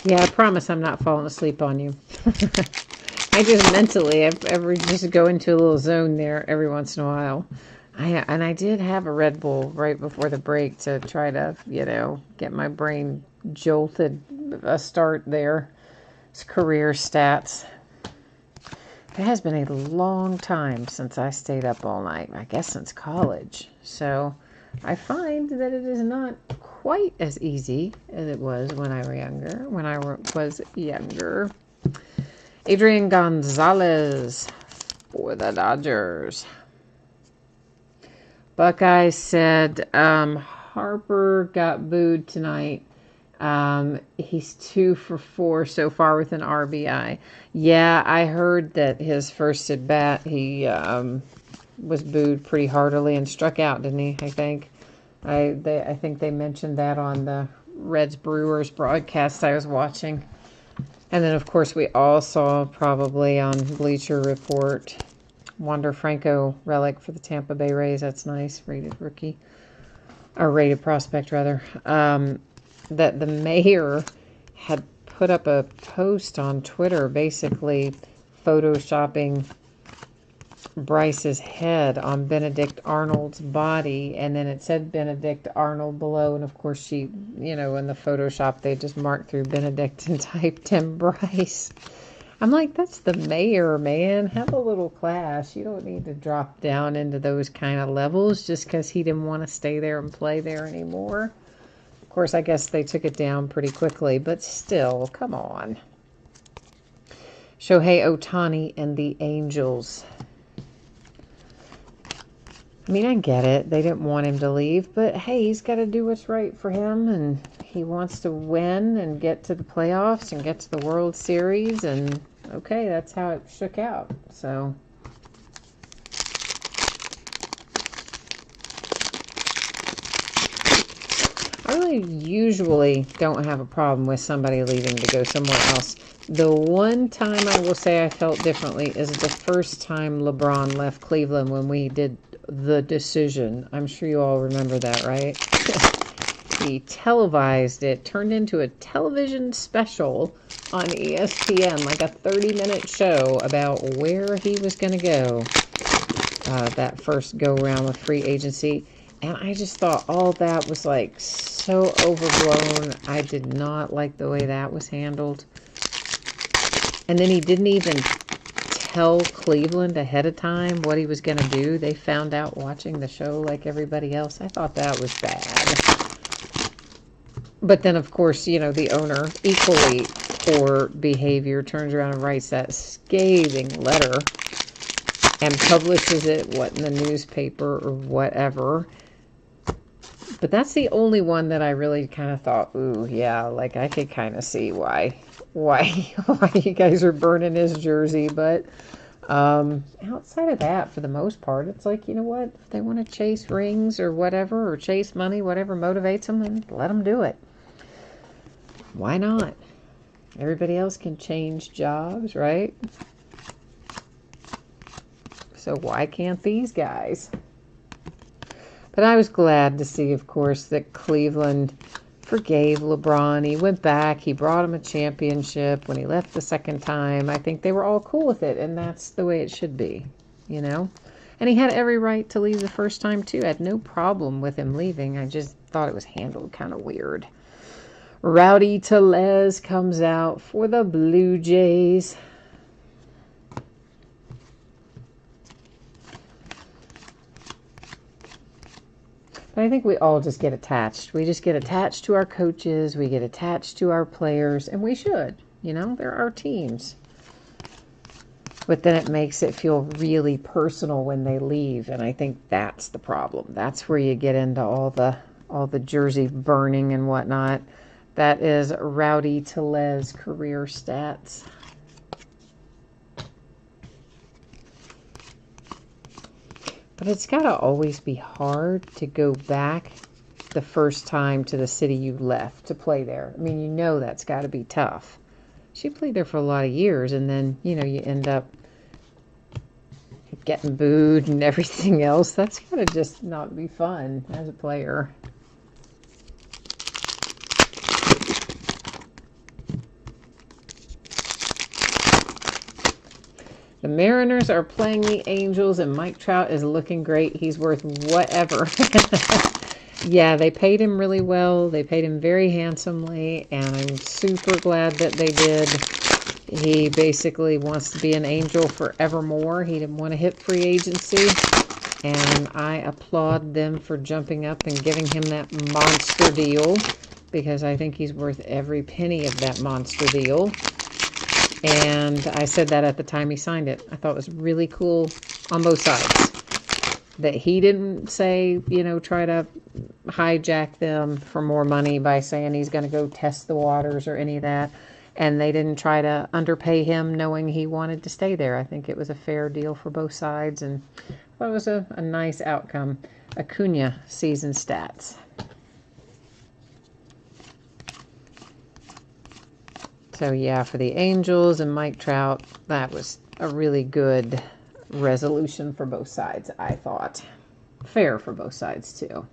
Yeah, I promise I'm not falling asleep on you. I just mentally, just go into a little zone there every once in a while. I did have a Red Bull right before the break to try to, get my brain jolted a start there. It's Career Stats. It has been a long time since I stayed up all night. I guess since college. So I find that it is not quite as easy as it was when I was younger. Adrian Gonzalez for the Dodgers. Buckeyes said Harper got booed tonight. He's 2 for 4 so far with an RBI. Yeah, I heard that his first at bat he was booed pretty heartily and struck out, didn't he? I think. I think they mentioned that on the Reds Brewers broadcast I was watching. And then, of course, we all saw probably on Bleacher Report Wander Franco relic for the Tampa Bay Rays. That's nice. Rated rookie. Or rated prospect, rather. That the mayor had put up a post on Twitter basically photoshopping Bryce's head on Benedict Arnold's body, and then it said Benedict Arnold below, and of course she, in the Photoshop they just marked through Benedict and typed in Bryce. I'm like, that's the mayor, man. Have a little class. You don't need to drop down into those kind of levels just because he didn't want to stay there and play there anymore. Of course, I guess they took it down pretty quickly, but still, come on. Shohei Ohtani and the Angels. I mean, I get it. They didn't want him to leave, but hey, he's got to do what's right for him, and he wants to win and get to the playoffs and get to the World Series, and okay, that's how it shook out. So I really usually don't have a problem with somebody leaving to go somewhere else. The one time I will say I felt differently is the first time LeBron left Cleveland when we did The Decision. I'm sure you all remember that, right? He televised it, turned into a television special on ESPN, like a 30-minute show about where he was going to go that first go-round with free agency. And I just thought all that was like so overblown. I did not like the way that was handled. And then he didn't even tell Cleveland ahead of time what he was going to do. They found out watching the show like everybody else. I thought that was bad. But then, of course, you know, the owner, equally poor behavior, turns around and writes that scathing letter and publishes it, what, in the newspaper or whatever. But that's the only one that I really kind of thought, ooh, yeah, like I could kind of see why you guys are burning his jersey. But outside of that, for the most part, it's like, you know what? If they want to chase rings or whatever, or chase money, whatever motivates them, then let them do it. Why not? Everybody else can change jobs, right? So why can't these guys? But I was glad to see, of course, that Cleveland forgave LeBron. He went back. He brought him a championship when he left the second time. I think they were all cool with it, and that's the way it should be, you know? And he had every right to leave the first time, too. I had no problem with him leaving. I just thought it was handled kind of weird. Rowdy Tellez comes out for the Blue Jays. But I think we all just get attached. We just get attached to our coaches. We get attached to our players. And we should. You know, they're our teams. But then it makes it feel really personal when they leave. And I think that's the problem. That's where you get into all the jersey burning and whatnot. That is Rowdy Tellez career stats. But it's got to always be hard to go back the first time to the city you left to play there. I mean, you know that's got to be tough. She played there for a lot of years, and then, you know, you end up getting booed and everything else. That's got to just not be fun as a player. The Mariners are playing the Angels, and Mike Trout is looking great. He's worth whatever. Yeah, they paid him really well. They paid him very handsomely, and I'm super glad that they did. He basically wants to be an Angel forevermore. He didn't want to hit free agency, and I applaud them for jumping up and giving him that monster deal, because I think he's worth every penny of that monster deal. And I said that at the time he signed it. I thought it was really cool on both sides. That he didn't say, you know, try to hijack them for more money by saying he's going to go test the waters or any of that. And they didn't try to underpay him knowing he wanted to stay there. I think it was a fair deal for both sides. And I thought it was a nice outcome. Acuna season stats. So, yeah, for the Angels and Mike Trout, that was a really good resolution for both sides, I thought. Fair for both sides, too.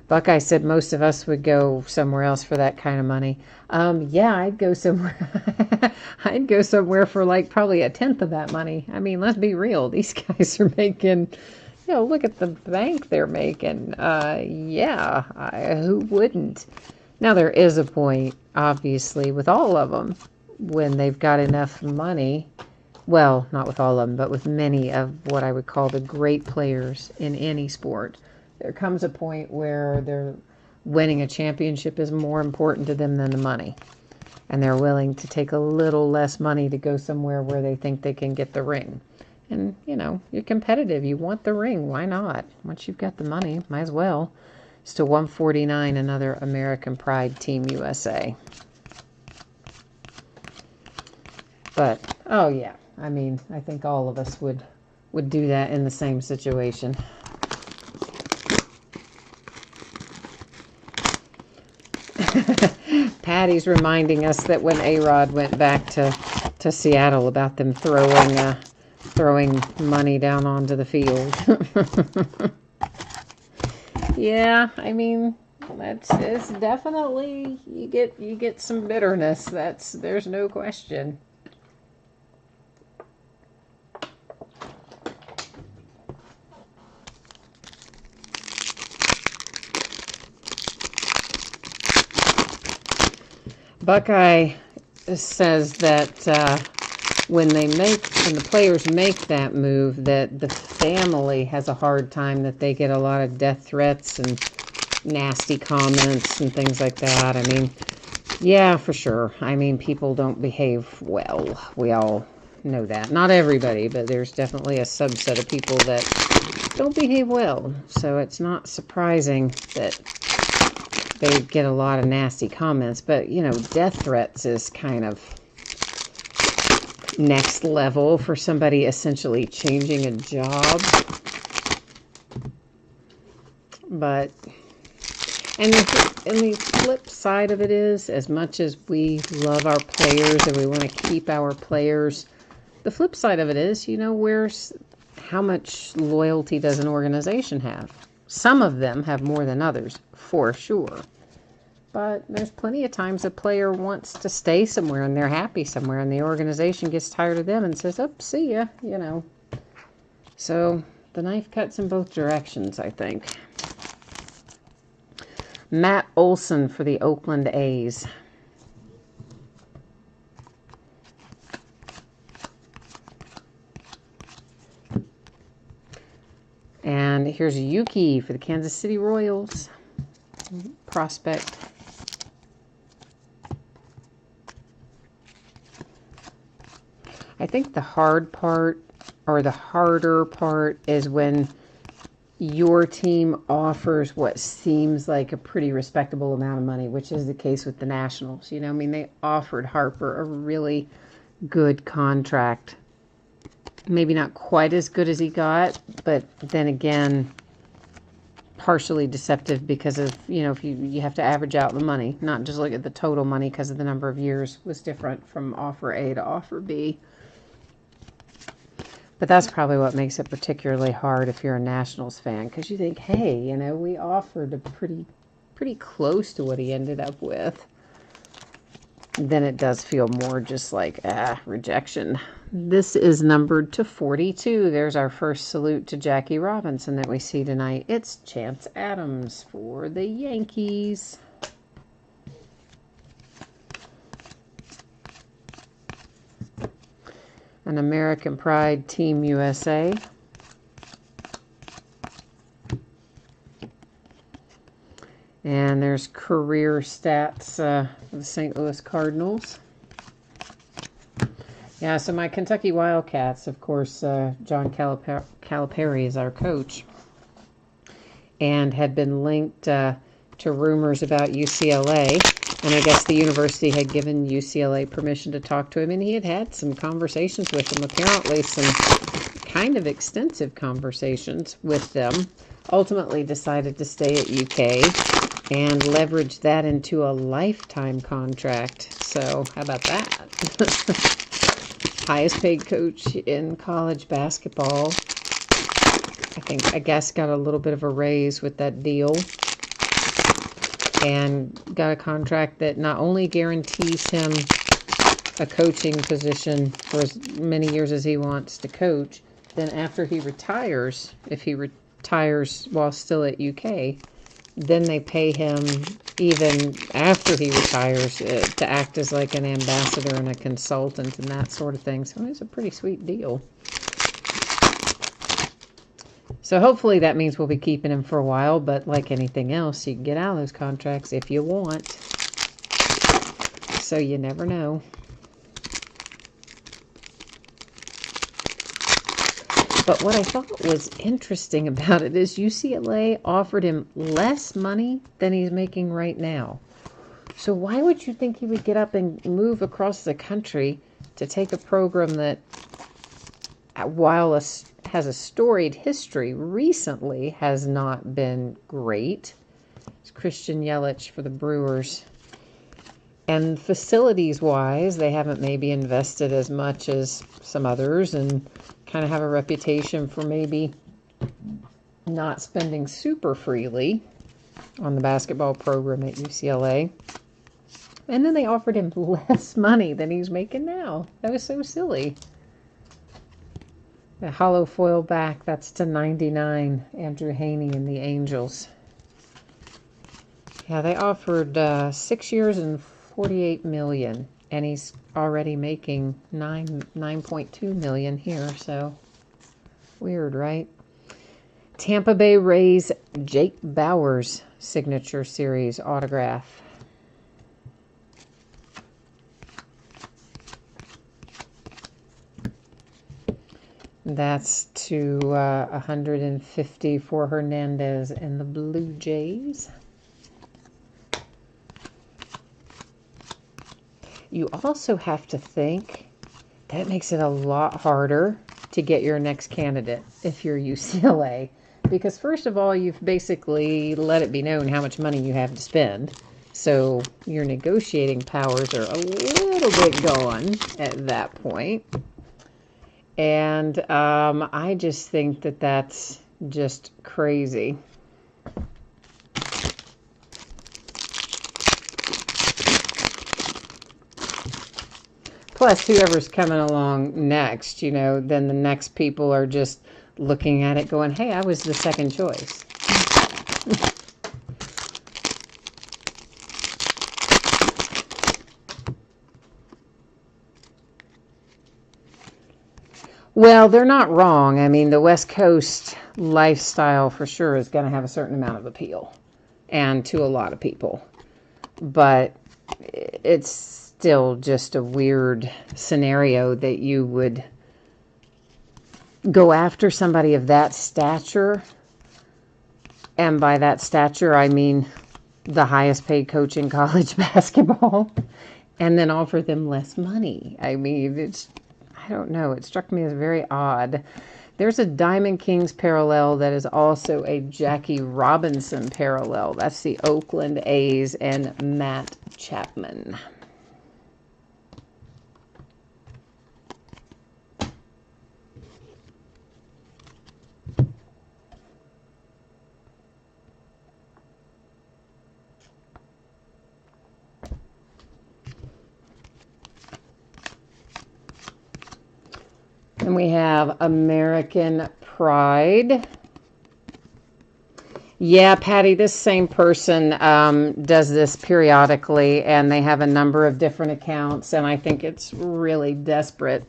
Buckeye said most of us would go somewhere else for that kind of money. Yeah, I'd go somewhere. I'd go somewhere for, like, probably 1/10 of that money. I mean, let's be real. These guys are making... You know, look at the bank they're making. Yeah, who wouldn't? Now, there is a point, obviously, with all of them, when they've got enough money. Well, not with all of them, but with many of what I would call the great players in any sport. There comes a point where they're winning a championship is more important to them than the money. And they're willing to take a little less money to go somewhere where they think they can get the ring. And, you know, you're competitive. You want the ring. Why not? Once you've got the money, might as well. Still 149, another American Pride Team USA. But, oh yeah, I mean, I think all of us would do that in the same situation. Patty's reminding us that when A-Rod went back to Seattle about them throwing money down onto the field. Yeah, I mean, it's definitely, you get some bitterness. There's no question. Buckeye says that when the players make that move, that the family has a hard time, that they get a lot of death threats and nasty comments and things like that. I mean, yeah, for sure. I mean, people don't behave well. We all know that. Not everybody, but there's definitely a subset of people that don't behave well. So it's not surprising that they get a lot of nasty comments. But, you know, death threats is kind of next level for somebody essentially changing a job. But, and the flip side of it is, as much as we love our players and we want to keep our players, the flip side of it is, you know, how much loyalty does an organization have? Some of them have more than others, for sure. But there's plenty of times a player wants to stay somewhere and they're happy somewhere and the organization gets tired of them and says, oh, see ya, you know. So the knife cuts in both directions, I think. Matt Olson for the Oakland A's. And here's Yuki for the Kansas City Royals. Prospect. I think the hard part, or the harder part, is when your team offers what seems like a pretty respectable amount of money, which is the case with the Nationals. You know, I mean, they offered Harper a really good contract. Maybe not quite as good as he got, but then again, partially deceptive because of, you know, if you have to average out the money, not just look at the total money because of the number of years was different from offer A to offer B. But that's probably what makes it particularly hard if you're a Nationals fan, because you think, hey, you know, we offered a pretty close to what he ended up with. Then it does feel more just like, rejection. This is numbered to 42. There's our first salute to Jackie Robinson that we see tonight. It's Chance Adams for the Yankees. An American Pride Team USA. And there's career stats for the St. Louis Cardinals. Yeah, so my Kentucky Wildcats, of course, John Calipari is our coach, and had been linked to rumors about UCLA. And I guess the university had given UCLA permission to talk to him, and he had had some conversations with them, apparently some kind of extensive conversations with them. Ultimately decided to stay at UK and leverage that into a lifetime contract. So how about that? Highest paid coach in college basketball. I guess got a little bit of a raise with that deal. And got a contract that not only guarantees him a coaching position for as many years as he wants to coach, then after he retires, if he retires while still at UK, then they pay him even after he retires to act as like an ambassador and a consultant and that sort of thing. So it's a pretty sweet deal. So hopefully that means we'll be keeping him for a while, but like anything else, you can get out of those contracts if you want. So you never know. But what I thought was interesting about it is UCLA offered him less money than he's making right now. So why would you think he would get up and move across the country to take a program that, while has a storied history, recently has not been great? It's Christian Yelich for the Brewers. And facilities-wise, they haven't maybe invested as much as some others and kind of have a reputation for maybe not spending super freely on the basketball program at UCLA. And then they offered him less money than he's making now. That was so silly. The hollow foil back, that's to 99, Andrew Haney and the Angels. Yeah, they offered 6 years and $48 million, and he's already making $9.2 million here, so weird, right? Tampa Bay Rays Jake Bauers Signature Series autograph. That's to 150 for Hernandez and the Blue Jays. You also have to think that makes it a lot harder to get your next candidate if you're UCLA. Because first of all, you've basically let it be known how much money you have to spend. So your negotiating powers are a little bit gone at that point. And I just think that that's just crazy. Plus, whoever's coming along next, you know, then the next people are just looking at it going, hey, I was the second choice. Well, they're not wrong. I mean, the West Coast lifestyle for sure is going to have a certain amount of appeal, and to a lot of people. But it's still just a weird scenario that you would go after somebody of that stature. And by that stature, I mean the highest paid coach in college basketball, and then offer them less money. I mean, I don't know. It struck me as very odd. There's a Diamond Kings parallel that is also a Jackie Robinson parallel. That's the Oakland A's and Matt Chapman. And we have American Pride. Yeah, Patty, this same person does this periodically, and they have a number of different accounts, and I think it's really desperate.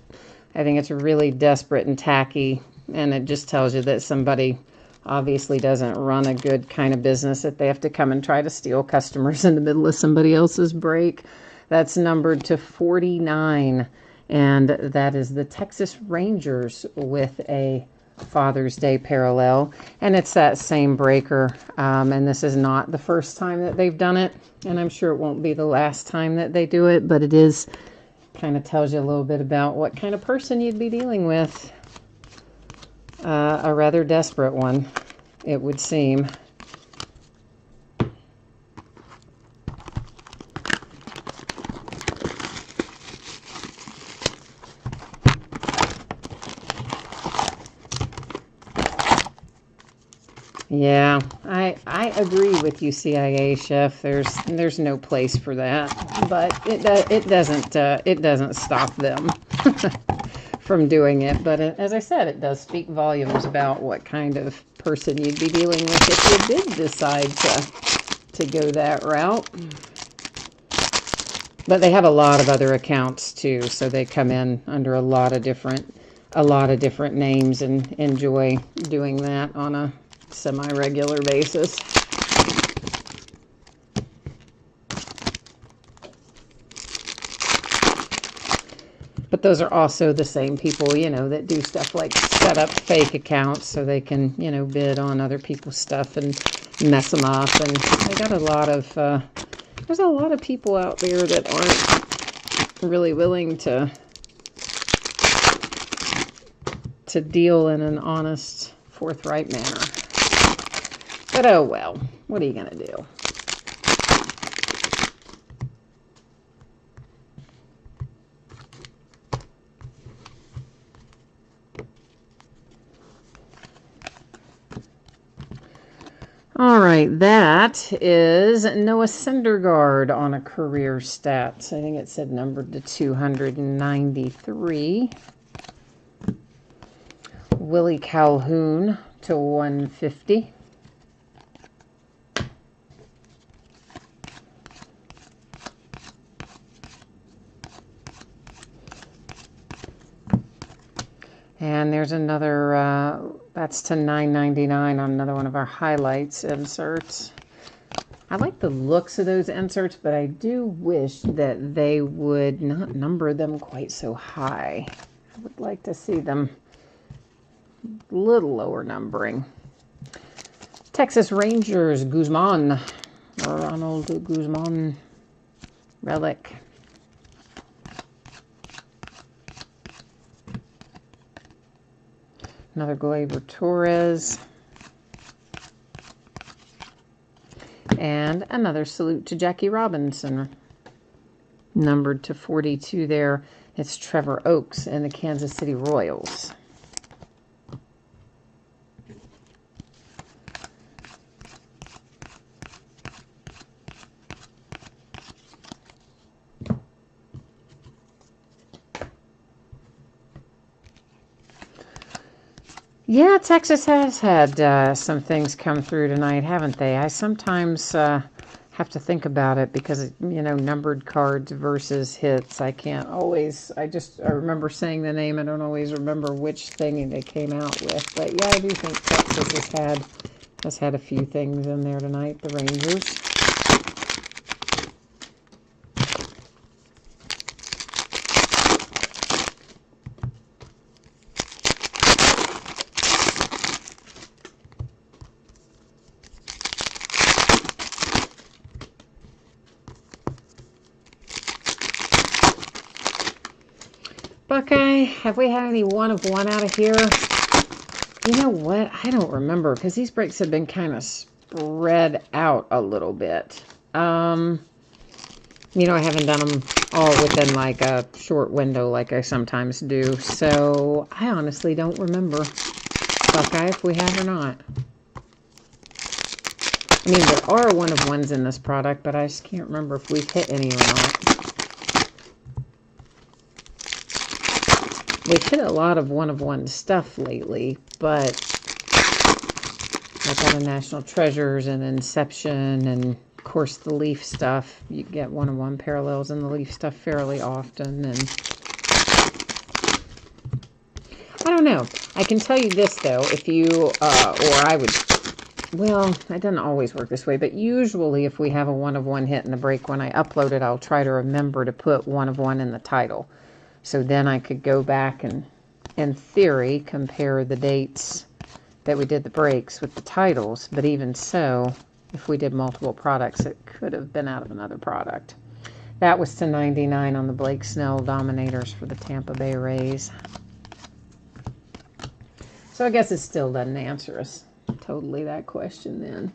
I think it's really desperate and tacky, and it just tells you that somebody obviously doesn't run a good kind of business, that they have to come and try to steal customers in the middle of somebody else's break. That's numbered to 49. And that is the Texas Rangers with a Father's Day parallel. And it's that same breaker. And this is not the first time that they've done it. And I'm sure it won't be the last time that they do it. But it is kind of tells you a little bit about what kind of person you'd be dealing with. A rather desperate one, it would seem. Yeah, I agree with you, CIA chef. There's no place for that, but it doesn't stop them from doing it. But as I said, it does speak volumes about what kind of person you'd be dealing with if you did decide to go that route. But they have a lot of other accounts too, so they come in under a lot of different names and enjoy doing that on a semi-regular basis. But those are also the same people, you know, that do stuff like set up fake accounts so they can, you know, bid on other people's stuff and mess them up. And they got a lot of, there's a lot of people out there that aren't really willing to deal in an honest, forthright manner. But oh well, what are you going to do? All right, that is Noah Syndergaard on a career stats. I think it said numbered to 293. Willie Calhoun to 150. And there's another, that's to $9.99 on another one of our highlights inserts. I like the looks of those inserts, but I do wish that they would not number them quite so high. I would like to see them a little lower numbering. Texas Rangers, Guzman, Ronald Guzman, relic. Another Gleyber Torres. And another salute to Jackie Robinson. Numbered to 42 there. It's Trevor Oakes and the Kansas City Royals. Yeah, Texas has had some things come through tonight, haven't they? I sometimes have to think about it because, you know, numbered cards versus hits. I can't always, I remember saying the name. I don't always remember which thing they came out with. But yeah, I do think Texas has had a few things in there tonight, the Rangers. Buckeye, have we had any one of one out of here? You know what? I don't remember because these breaks have been kind of spread out a little bit. You know, I haven't done them all within like a short window like I sometimes do. So I honestly don't remember, Buckeye, if we have or not. I mean, there are one of ones in this product, but I just can't remember if we've hit any or not. We've hit a lot of one stuff lately, but like all the National Treasures and Inception and, of course, the Leaf stuff. You get one parallels in the Leaf stuff fairly often. And I don't know. I can tell you this, though. If you, or I would, well, it doesn't always work this way, but usually if we have a one hit in the break, when I upload it, I'll try to remember to put one in the title. So then I could go back and, in theory, compare the dates that we did the breaks with the titles. But even so, if we did multiple products, it could have been out of another product. That was to 99 on the Blake Snell Dominators for the Tampa Bay Rays. So I guess it still doesn't answer us totally that question then.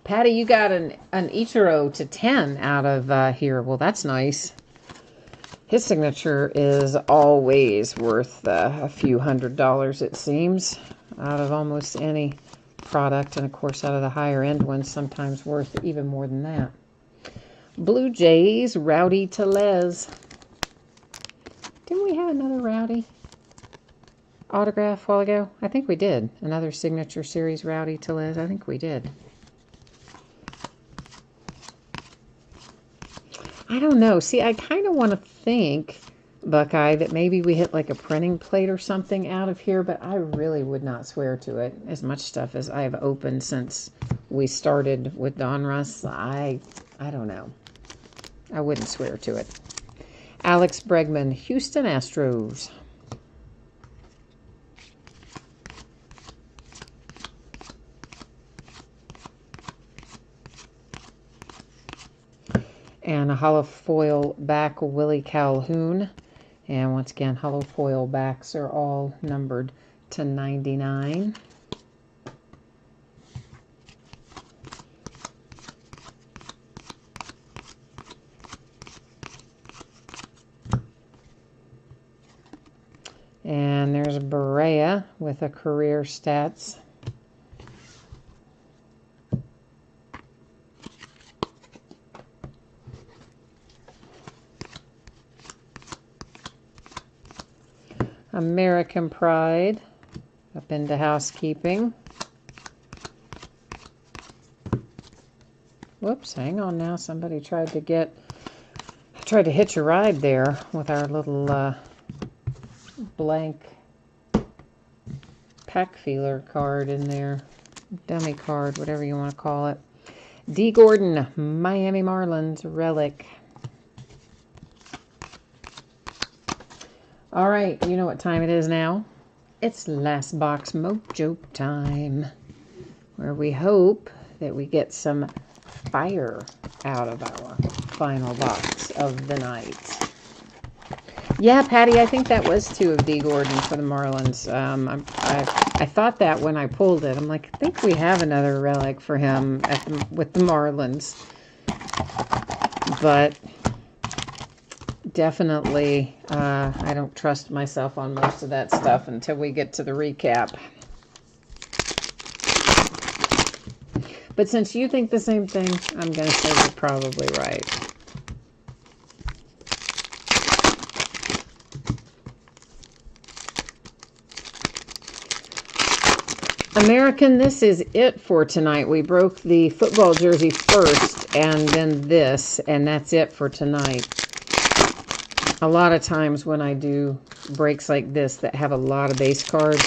Patty, you got an Ichiro to 10 out of here. Well, that's nice. His signature is always worth a few $100s, it seems, out of almost any product. And, of course, out of the higher-end ones, sometimes worth even more than that. Blue Jays, Rowdy Tellez. Didn't we have another Rowdy autograph a while ago? I think we did. Another Signature Series Rowdy to Liz. I think we did. I don't know. See, I kind of want to think, Buckeye, that maybe we hit like a printing plate or something out of here, but I really would not swear to it. As much stuff as I have opened since we started with Donruss, I don't know. I wouldn't swear to it. Alex Bregman, Houston Astros. And a hollow foil back, Willie Calhoun. And once again, hollow foil backs are all numbered to 99. And there's Berea with a career stats. American Pride up into housekeeping. Whoops, hang on now. Somebody tried to hitch a ride there with our little blank pack feeler card in there. Dummy card, whatever you want to call it. D. Gordon, Miami Marlins relic. All right, you know what time it is now? It's Last Box Mojo time, where we hope that we get some fire out of our final box of the night. Yeah, Patty, I think that was 2 of D. Gordon for the Marlins. I thought that when I pulled it. I'm like, I think we have another relic for him with the Marlins. But definitely, I don't trust myself on most of that stuff until we get to the recap. But since you think the same thing, I'm going to say you're probably right. American, this is it for tonight. We broke the football jersey first, and then this, and that's it for tonight. A lot of times when I do breaks like this that have a lot of base cards,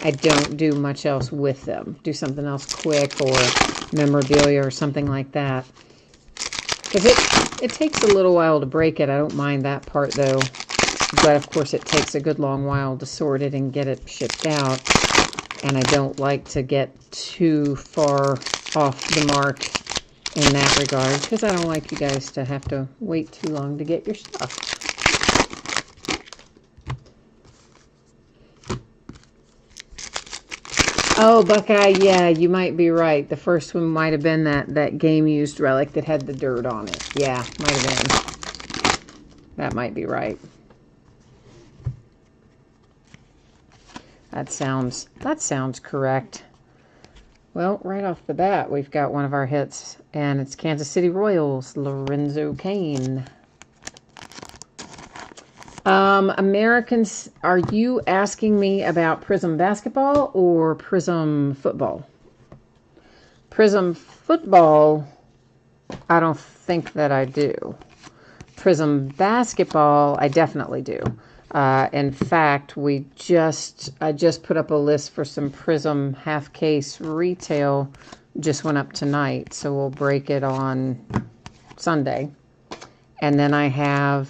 I don't do much else with them. Do something else quick or memorabilia or something like that. Because it takes a little while to break it. I don't mind that part though. But of course it takes a good long while to sort it and get it shipped out. And I don't like to get too far off the mark in that regard. Because I don't like you guys to have to wait too long to get your stuff. Oh, Buckeye, yeah, you might be right. The first one might have been that game-used relic that had the dirt on it. Yeah, might have been. That might be right. That sounds correct. Well, right off the bat, we've got one of our hits, and it's Kansas City Royals, Lorenzo Cain. Americans, are you asking me about Prism Basketball or Prism Football? Prism Football, I don't think that I do. Prism Basketball, I definitely do. In fact, I just put up a list for some Prism half case retail, just went up tonight, so we'll break it on Sunday. And then I have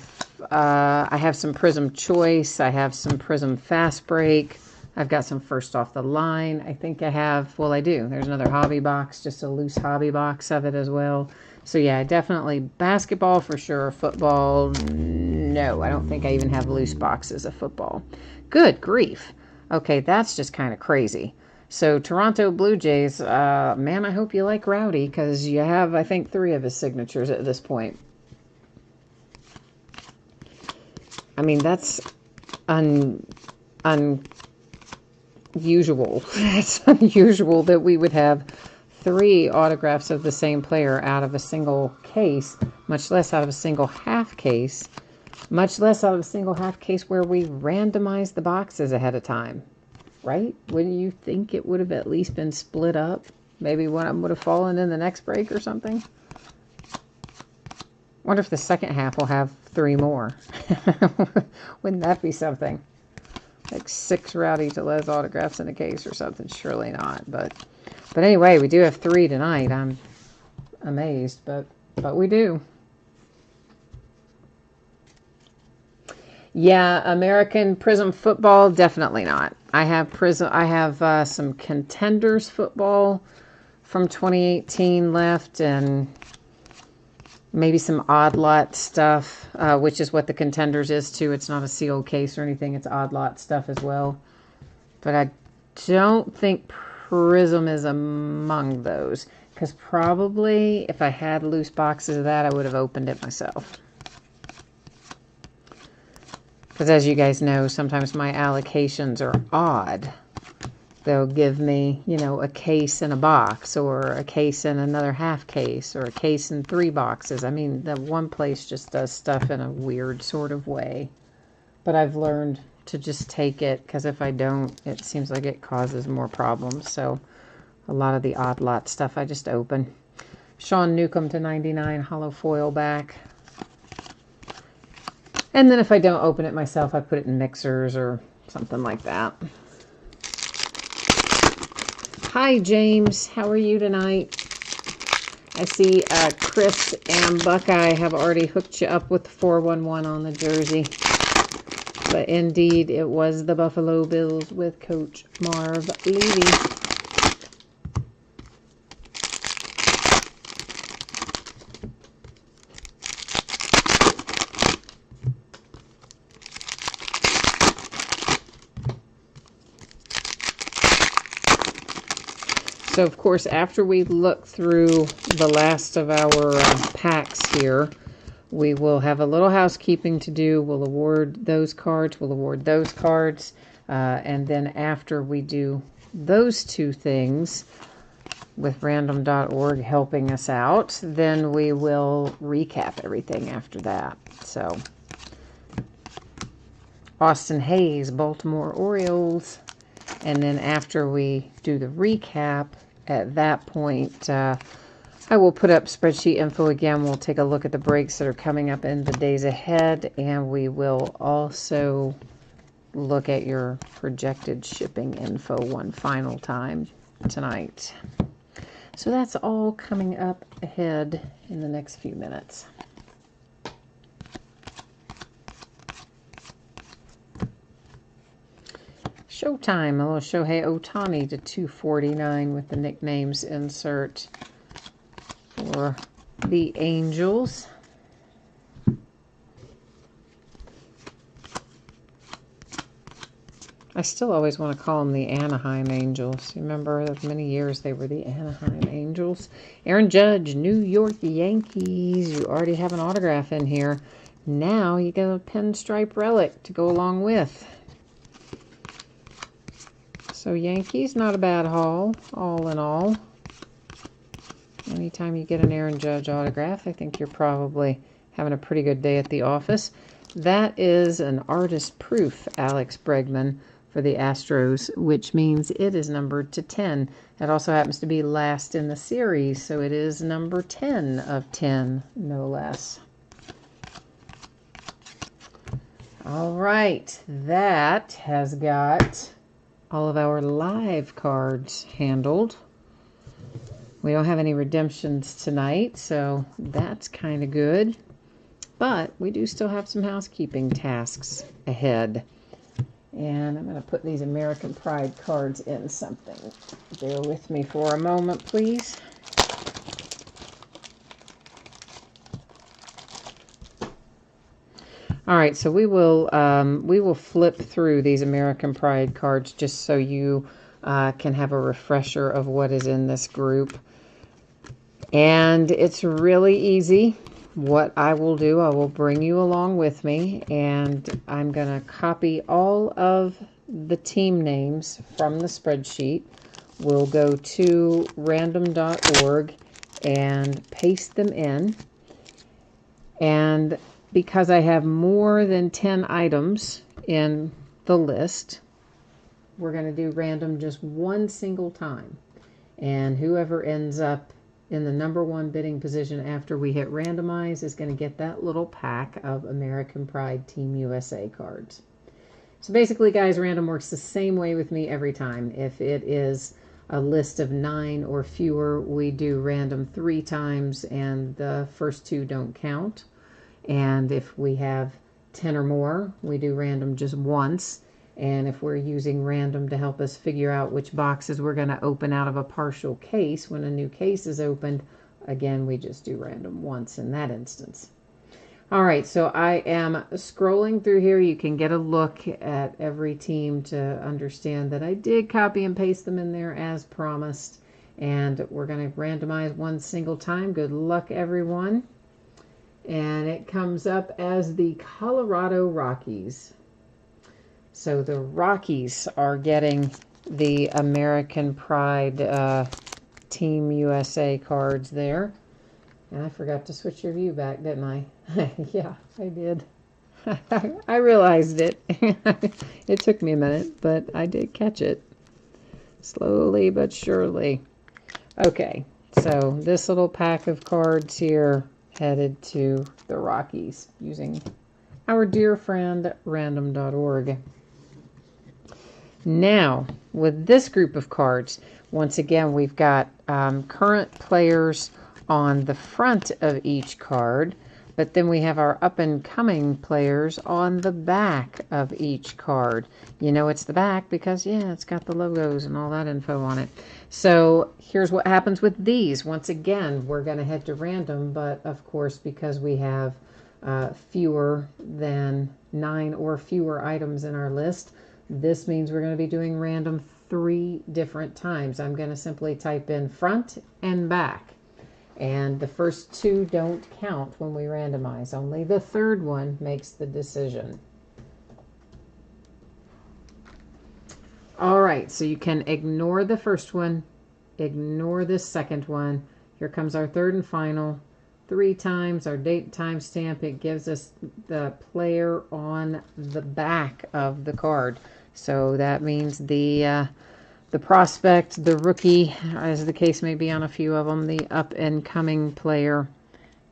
some Prism Choice. I have some Prism Fast Break. I've got some First Off the Line. I think I have, well, I do. There's another hobby box, just a loose hobby box of it as well. So, yeah, definitely basketball for sure. Football, no. I don't think I even have loose boxes of football. Good grief. Okay, that's just kind of crazy. So, Toronto Blue Jays, man, I hope you like Rowdy because you have, I think, 3 of his signatures at this point. I mean, that's unusual. That's unusual that we would have 3 autographs of the same player out of a single case, much less out of a single half case. Much less out of a single half case where we randomized the boxes ahead of time. Right? Wouldn't you think it would have at least been split up? Maybe one of them would have fallen in the next break or something. Wonder if the second half will have 3 more. Wouldn't that be something? Like 6 Rowdy Tellez autographs in a case or something. Surely not. But anyway, we do have 3 tonight. I'm amazed, but we do. Yeah, American Prism football, definitely not. I have some Contenders football from 2018 left, and maybe some odd lot stuff, which is what the Contenders is too. It's not a sealed case or anything. It's odd lot stuff as well. But I don't think Prism is among those, because probably if I had loose boxes of that, I would have opened it myself. Because as you guys know, sometimes my allocations are odd. They'll give me, you know, a case in a box, or a case in another half case, or a case in 3 boxes. I mean, the one place just does stuff in a weird sort of way. But I've learned to just take it, because if I don't, it seems like it causes more problems. So a lot of the odd lot stuff I just open. Sean Newcomb /99 hollow foil back. And then if I don't open it myself, I put it in mixers or something like that. Hi, James. How are you tonight? I see Chris and Buckeye have already hooked you up with the 411 on the jersey. But indeed, it was the Buffalo Bills with Coach Marv Levy. So, of course, after we look through the last of our packs here, we will have a little housekeeping to do. We'll award those cards. We'll award those cards. And then after we do those 2 things, with random.org helping us out, then we will recap everything after that. So, Austin Hayes, Baltimore Orioles. And then after we do the recap, at that point, I will put up spreadsheet info again. We'll take a look at the breaks that are coming up in the days ahead, and we will also look at your projected shipping info one final time tonight. So that's all coming up ahead in the next few minutes. Showtime, a little Shohei Ohtani to 249 with the nicknames insert for the Angels. I still always want to call them the Anaheim Angels. You remember, for many years they were the Anaheim Angels. Aaron Judge, New York Yankees. You already have an autograph in here. Now you get a pinstripe relic to go along with. So Yankees, not a bad haul, all in all. Anytime you get an Aaron Judge autograph, I think you're probably having a pretty good day at the office. That is an artist proof Alex Bregman for the Astros, which means it is numbered to 10. It also happens to be last in the series, so it is number 10 of 10, no less. All right, that has got all of our live cards handled. We don't have any redemptions tonight, so that's kind of good. But we do still have some housekeeping tasks ahead. And I'm going to put these American Pride cards in something. Bear with me for a moment, please. All right, so we will flip through these American Pride cards just so you can have a refresher of what is in this group. And it's really easy. What I will do, I will bring you along with me, and I'm going to copy all of the team names from the spreadsheet. We'll go to random.org and paste them in. And because I have more than 10 items in the list, we're going to do random just one single time. And whoever ends up in the number one bidding position after we hit randomize is going to get that little pack of American Pride Team USA cards. So basically, guys, random works the same way with me every time. If it is a list of 9 or fewer, we do random 3 times, and the first 2 don't count. And if we have 10 or more, we do random just once. And if we're using random to help us figure out which boxes we're going to open out of a partial case when a new case is opened, again, we just do random once in that instance. All right, so I am scrolling through here. You can get a look at every team to understand that I did copy and paste them in there as promised. And we're going to randomize one single time. Good luck, everyone. And it comes up as the Colorado Rockies. So the Rockies are getting the American Pride Team USA cards there. And I forgot to switch your view back, didn't I? Yeah, I did. I realized it. It took me a minute, but I did catch it. Slowly but surely. Okay, so this little pack of cards here headed to the Rockies using our dear friend random.org. Now, with this group of cards, once again, we've got current players on the front of each card, but then we have our up-and-coming players on the back of each card. You know it's the back because, yeah, it's got the logos and all that info on it. So here's what happens with these. Once again, we're going to head to random, but of course, because we have fewer than 9 or fewer items in our list, this means we're going to be doing random 3 different times. I'm going to simply type in front and back. And the first 2 don't count when we randomize. Only the third one makes the decision. All right, so you can ignore the first one, ignore this second one. Here comes our third and final. 3 times, our date timestamp. It gives us the player on the back of the card. So that means the prospect, the rookie, as the case may be on a few of them, the up-and-coming player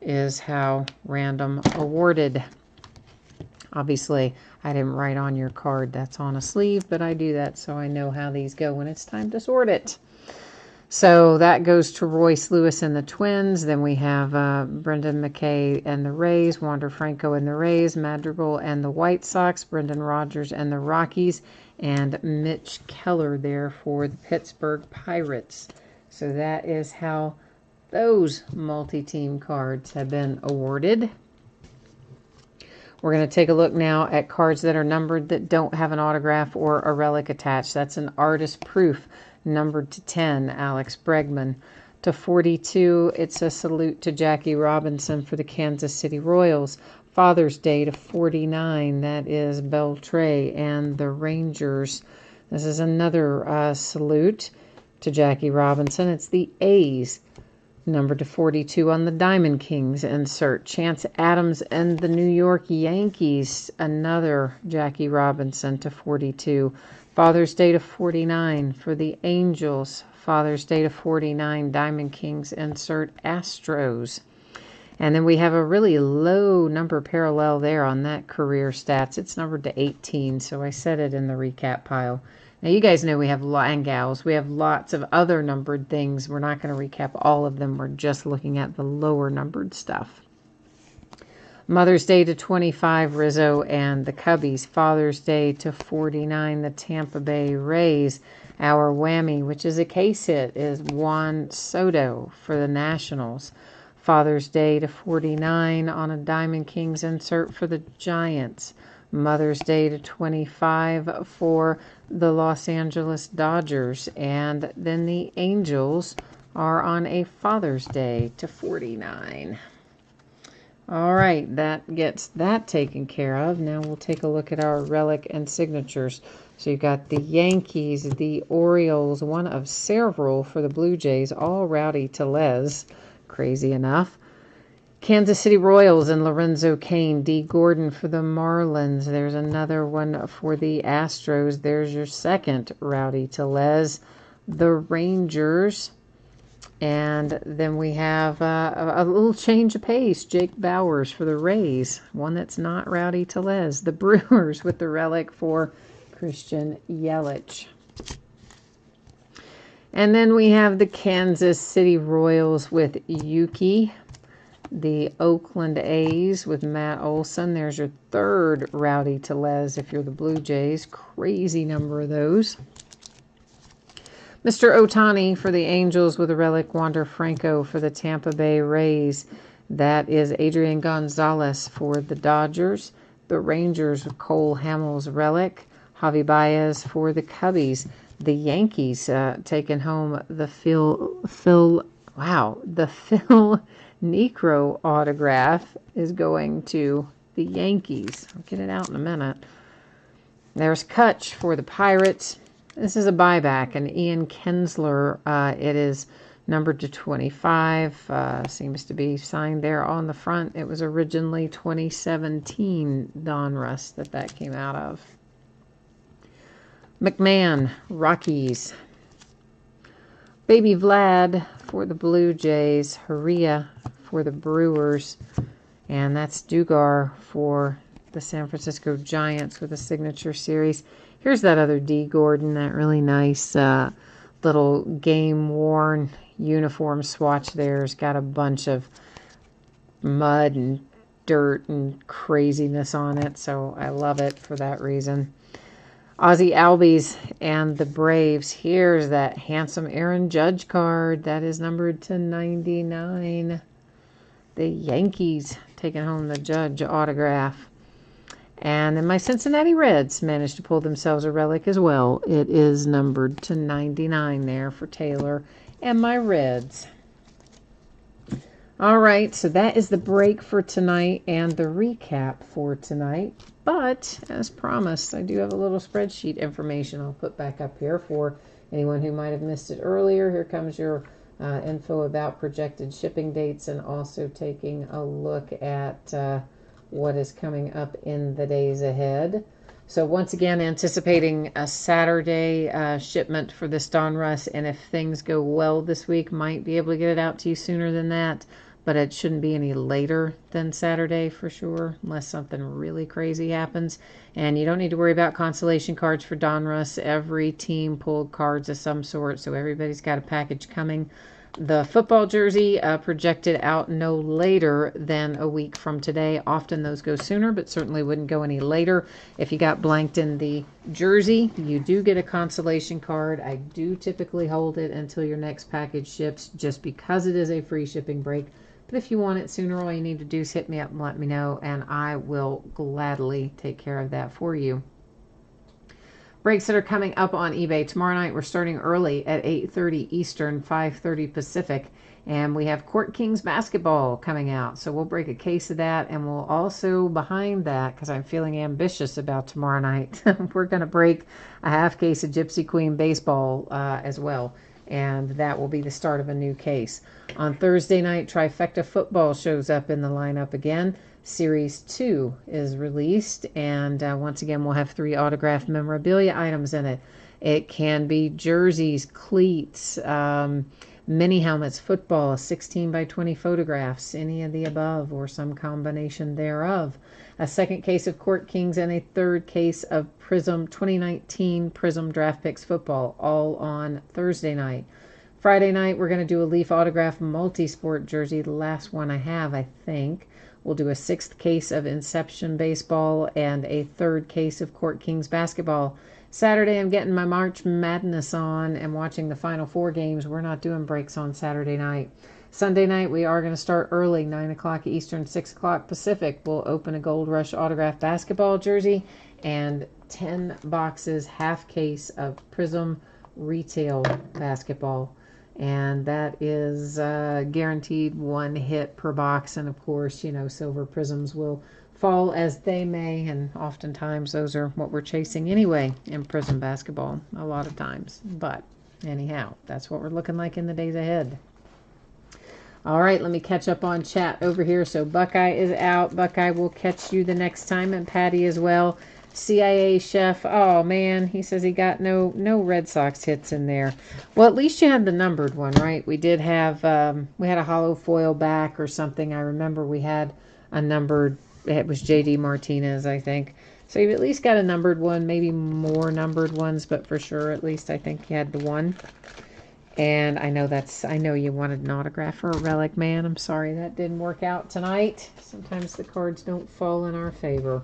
is how random awarded. Obviously, I didn't write on your card that's on a sleeve, but I do that so I know how these go when it's time to sort it. So that goes to Royce Lewis and the Twins. Then we have Brendan McKay and the Rays, Wander Franco and the Rays, Madrigal and the White Sox, Brendan Rodgers and the Rockies, and Mitch Keller there for the Pittsburgh Pirates. So that is how those multi-team cards have been awarded. We're going to take a look now at cards that are numbered that don't have an autograph or a relic attached. That's an artist proof. Numbered to 10, Alex Bregman. To 42, it's a salute to Jackie Robinson for the Kansas City Royals. Father's Day to 49, that is Beltre and the Rangers. This is another salute to Jackie Robinson. It's the A's. Numbered to 42 on the Diamond Kings insert. Chance Adams and the New York Yankees. Another Jackie Robinson to 42. Father's Day to 49 for the Angels. Father's Day to 49, Diamond Kings insert Astros. And then we have a really low number parallel there on that career stats. It's numbered to 18, so I set it in the recap pile. Now you guys know we have, and gals, we have lots of other numbered things. We're not going to recap all of them. We're just looking at the lower numbered stuff. Mother's Day to 25, Rizzo and the Cubbies. Father's Day to 49, the Tampa Bay Rays. Our whammy, which is a case hit, is Juan Soto for the Nationals. Father's Day to 49 on a Diamond Kings insert for the Giants. Mother's Day to 25 for the Los Angeles Dodgers. And then the Angels are on a Father's Day to 49. All right, that gets that taken care of. Now we'll take a look at our relic and signatures. So you've got the Yankees, the Orioles, one of several for the Blue Jays, all Rowdy Tellez, crazy enough. Kansas City Royals and Lorenzo Cain. D. Gordon for the Marlins. There's another one for the Astros. There's your second Rowdy Tellez. The Rangers. And then we have a little change of pace. Jake Bowers for the Rays. One that's not Rowdy Tellez. The Brewers with the relic for Christian Yelich. And then we have the Kansas City Royals with Yuki. The Oakland A's with Matt Olson. There's your third Rowdy Tellez if you're the Blue Jays. Crazy number of those. Mr. Ohtani for the Angels with a relic. Wander Franco for the Tampa Bay Rays. That is Adrian Gonzalez for the Dodgers. The Rangers with Cole Hamels relic. Javi Baez for the Cubbies. The Yankees taking home the Phil Necro autograph is going to the Yankees. I'll get it out in a minute. There's Kutch for the Pirates. This is a buyback, an Ian Kinsler. It is numbered to 25. Seems to be signed there on the front. It was originally 2017 Donruss that came out of. McMahon, Rockies. Baby Vlad for the Blue Jays. Haria for the Brewers. And that's Dugar for the San Francisco Giants with a signature series. Here's that other D. Gordon, that really nice little game-worn uniform swatch there. It's got a bunch of mud and dirt and craziness on it, so I love it for that reason. Ozzie Albies and the Braves. Here's that handsome Aaron Judge card. That is numbered to 99. The Yankees taking home the Judge autograph. And then my Cincinnati Reds managed to pull themselves a relic as well. It is numbered to 99 there for Taylor and my Reds. All right, so that is the break for tonight and the recap for tonight. But, as promised, I do have a little spreadsheet information I'll put back up here for anyone who might have missed it earlier. Here comes your info about projected shipping dates and also taking a look at what is coming up in the days ahead. So once again, anticipating a Saturday shipment for this Donruss, and if things go well this week, might be able to get it out to you sooner than that, but it shouldn't be any later than Saturday for sure, unless something really crazy happens. And you don't need to worry about consolation cards for Donruss. Every team pulled cards of some sort, so everybody's got a package coming. The football jersey projected out no later than a week from today. Often those go sooner, but certainly wouldn't go any later. If you got blanked in the jersey, you do get a consolation card. I do typically hold it until your next package ships just because it is a free shipping break. But if you want it sooner, all you need to do is hit me up and let me know, and I will gladly take care of that for you. Breaks that are coming up on eBay. Tomorrow night, we're starting early at 8:30 Eastern, 5:30 Pacific. And we have Court Kings basketball coming out. So we'll break a case of that. And we'll also, behind that, because I'm feeling ambitious about tomorrow night, we're going to break a half case of Gypsy Queen baseball as well. And that will be the start of a new case. On Thursday night, Trifecta Football shows up in the lineup again. Series 2 is released, and once again, we'll have 3 autographed memorabilia items in it. It can be jerseys, cleats, mini helmets, football, 16 by 20 photographs, any of the above or some combination thereof. A second case of Court Kings and a third case of Prism 2019 Prism Draft Picks Football, all on Thursday night. Friday night, we're going to do a Leaf Autograph Multisport jersey, the last one I have, I think. We'll do a 6th case of Inception Baseball and a 3rd case of Court Kings Basketball. Saturday, I'm getting my March Madness on and watching the Final 4 games. We're not doing breaks on Saturday night. Sunday night, we are going to start early, 9 o'clock Eastern, 6 o'clock Pacific. We'll open a Gold Rush autograph basketball jersey and 10 boxes, half case of Prism Retail Basketball. And that is guaranteed 1 hit per box. And of course, you know, silver prisms will fall as they may. And oftentimes those are what we're chasing anyway in Prism basketball, a lot of times. But anyhow, that's what we're looking like in the days ahead. All right, let me catch up on chat over here. So Buckeye is out. Buckeye will catch you the next time, and Patty as well. CIA chef, oh man, he says he got no Red Sox hits in there. Well, at least you had the numbered one, right? We did have we had a hollow foil back or something. I remember we had a numbered. It was JD Martinez, I think. So you've at least got a numbered one, maybe more numbered ones, but for sure, at least I think you had the one. And I know you wanted an autograph for a relic, man. I'm sorry that didn't work out tonight. Sometimes the cards don't fall in our favor.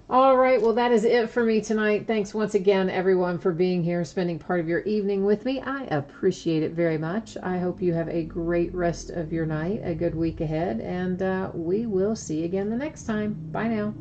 All right, well, that is it for me tonight. Thanks once again, everyone, for being here, spending part of your evening with me. I appreciate it very much. I hope you have a great rest of your night, a good week ahead, and we will see you again the next time. Bye now.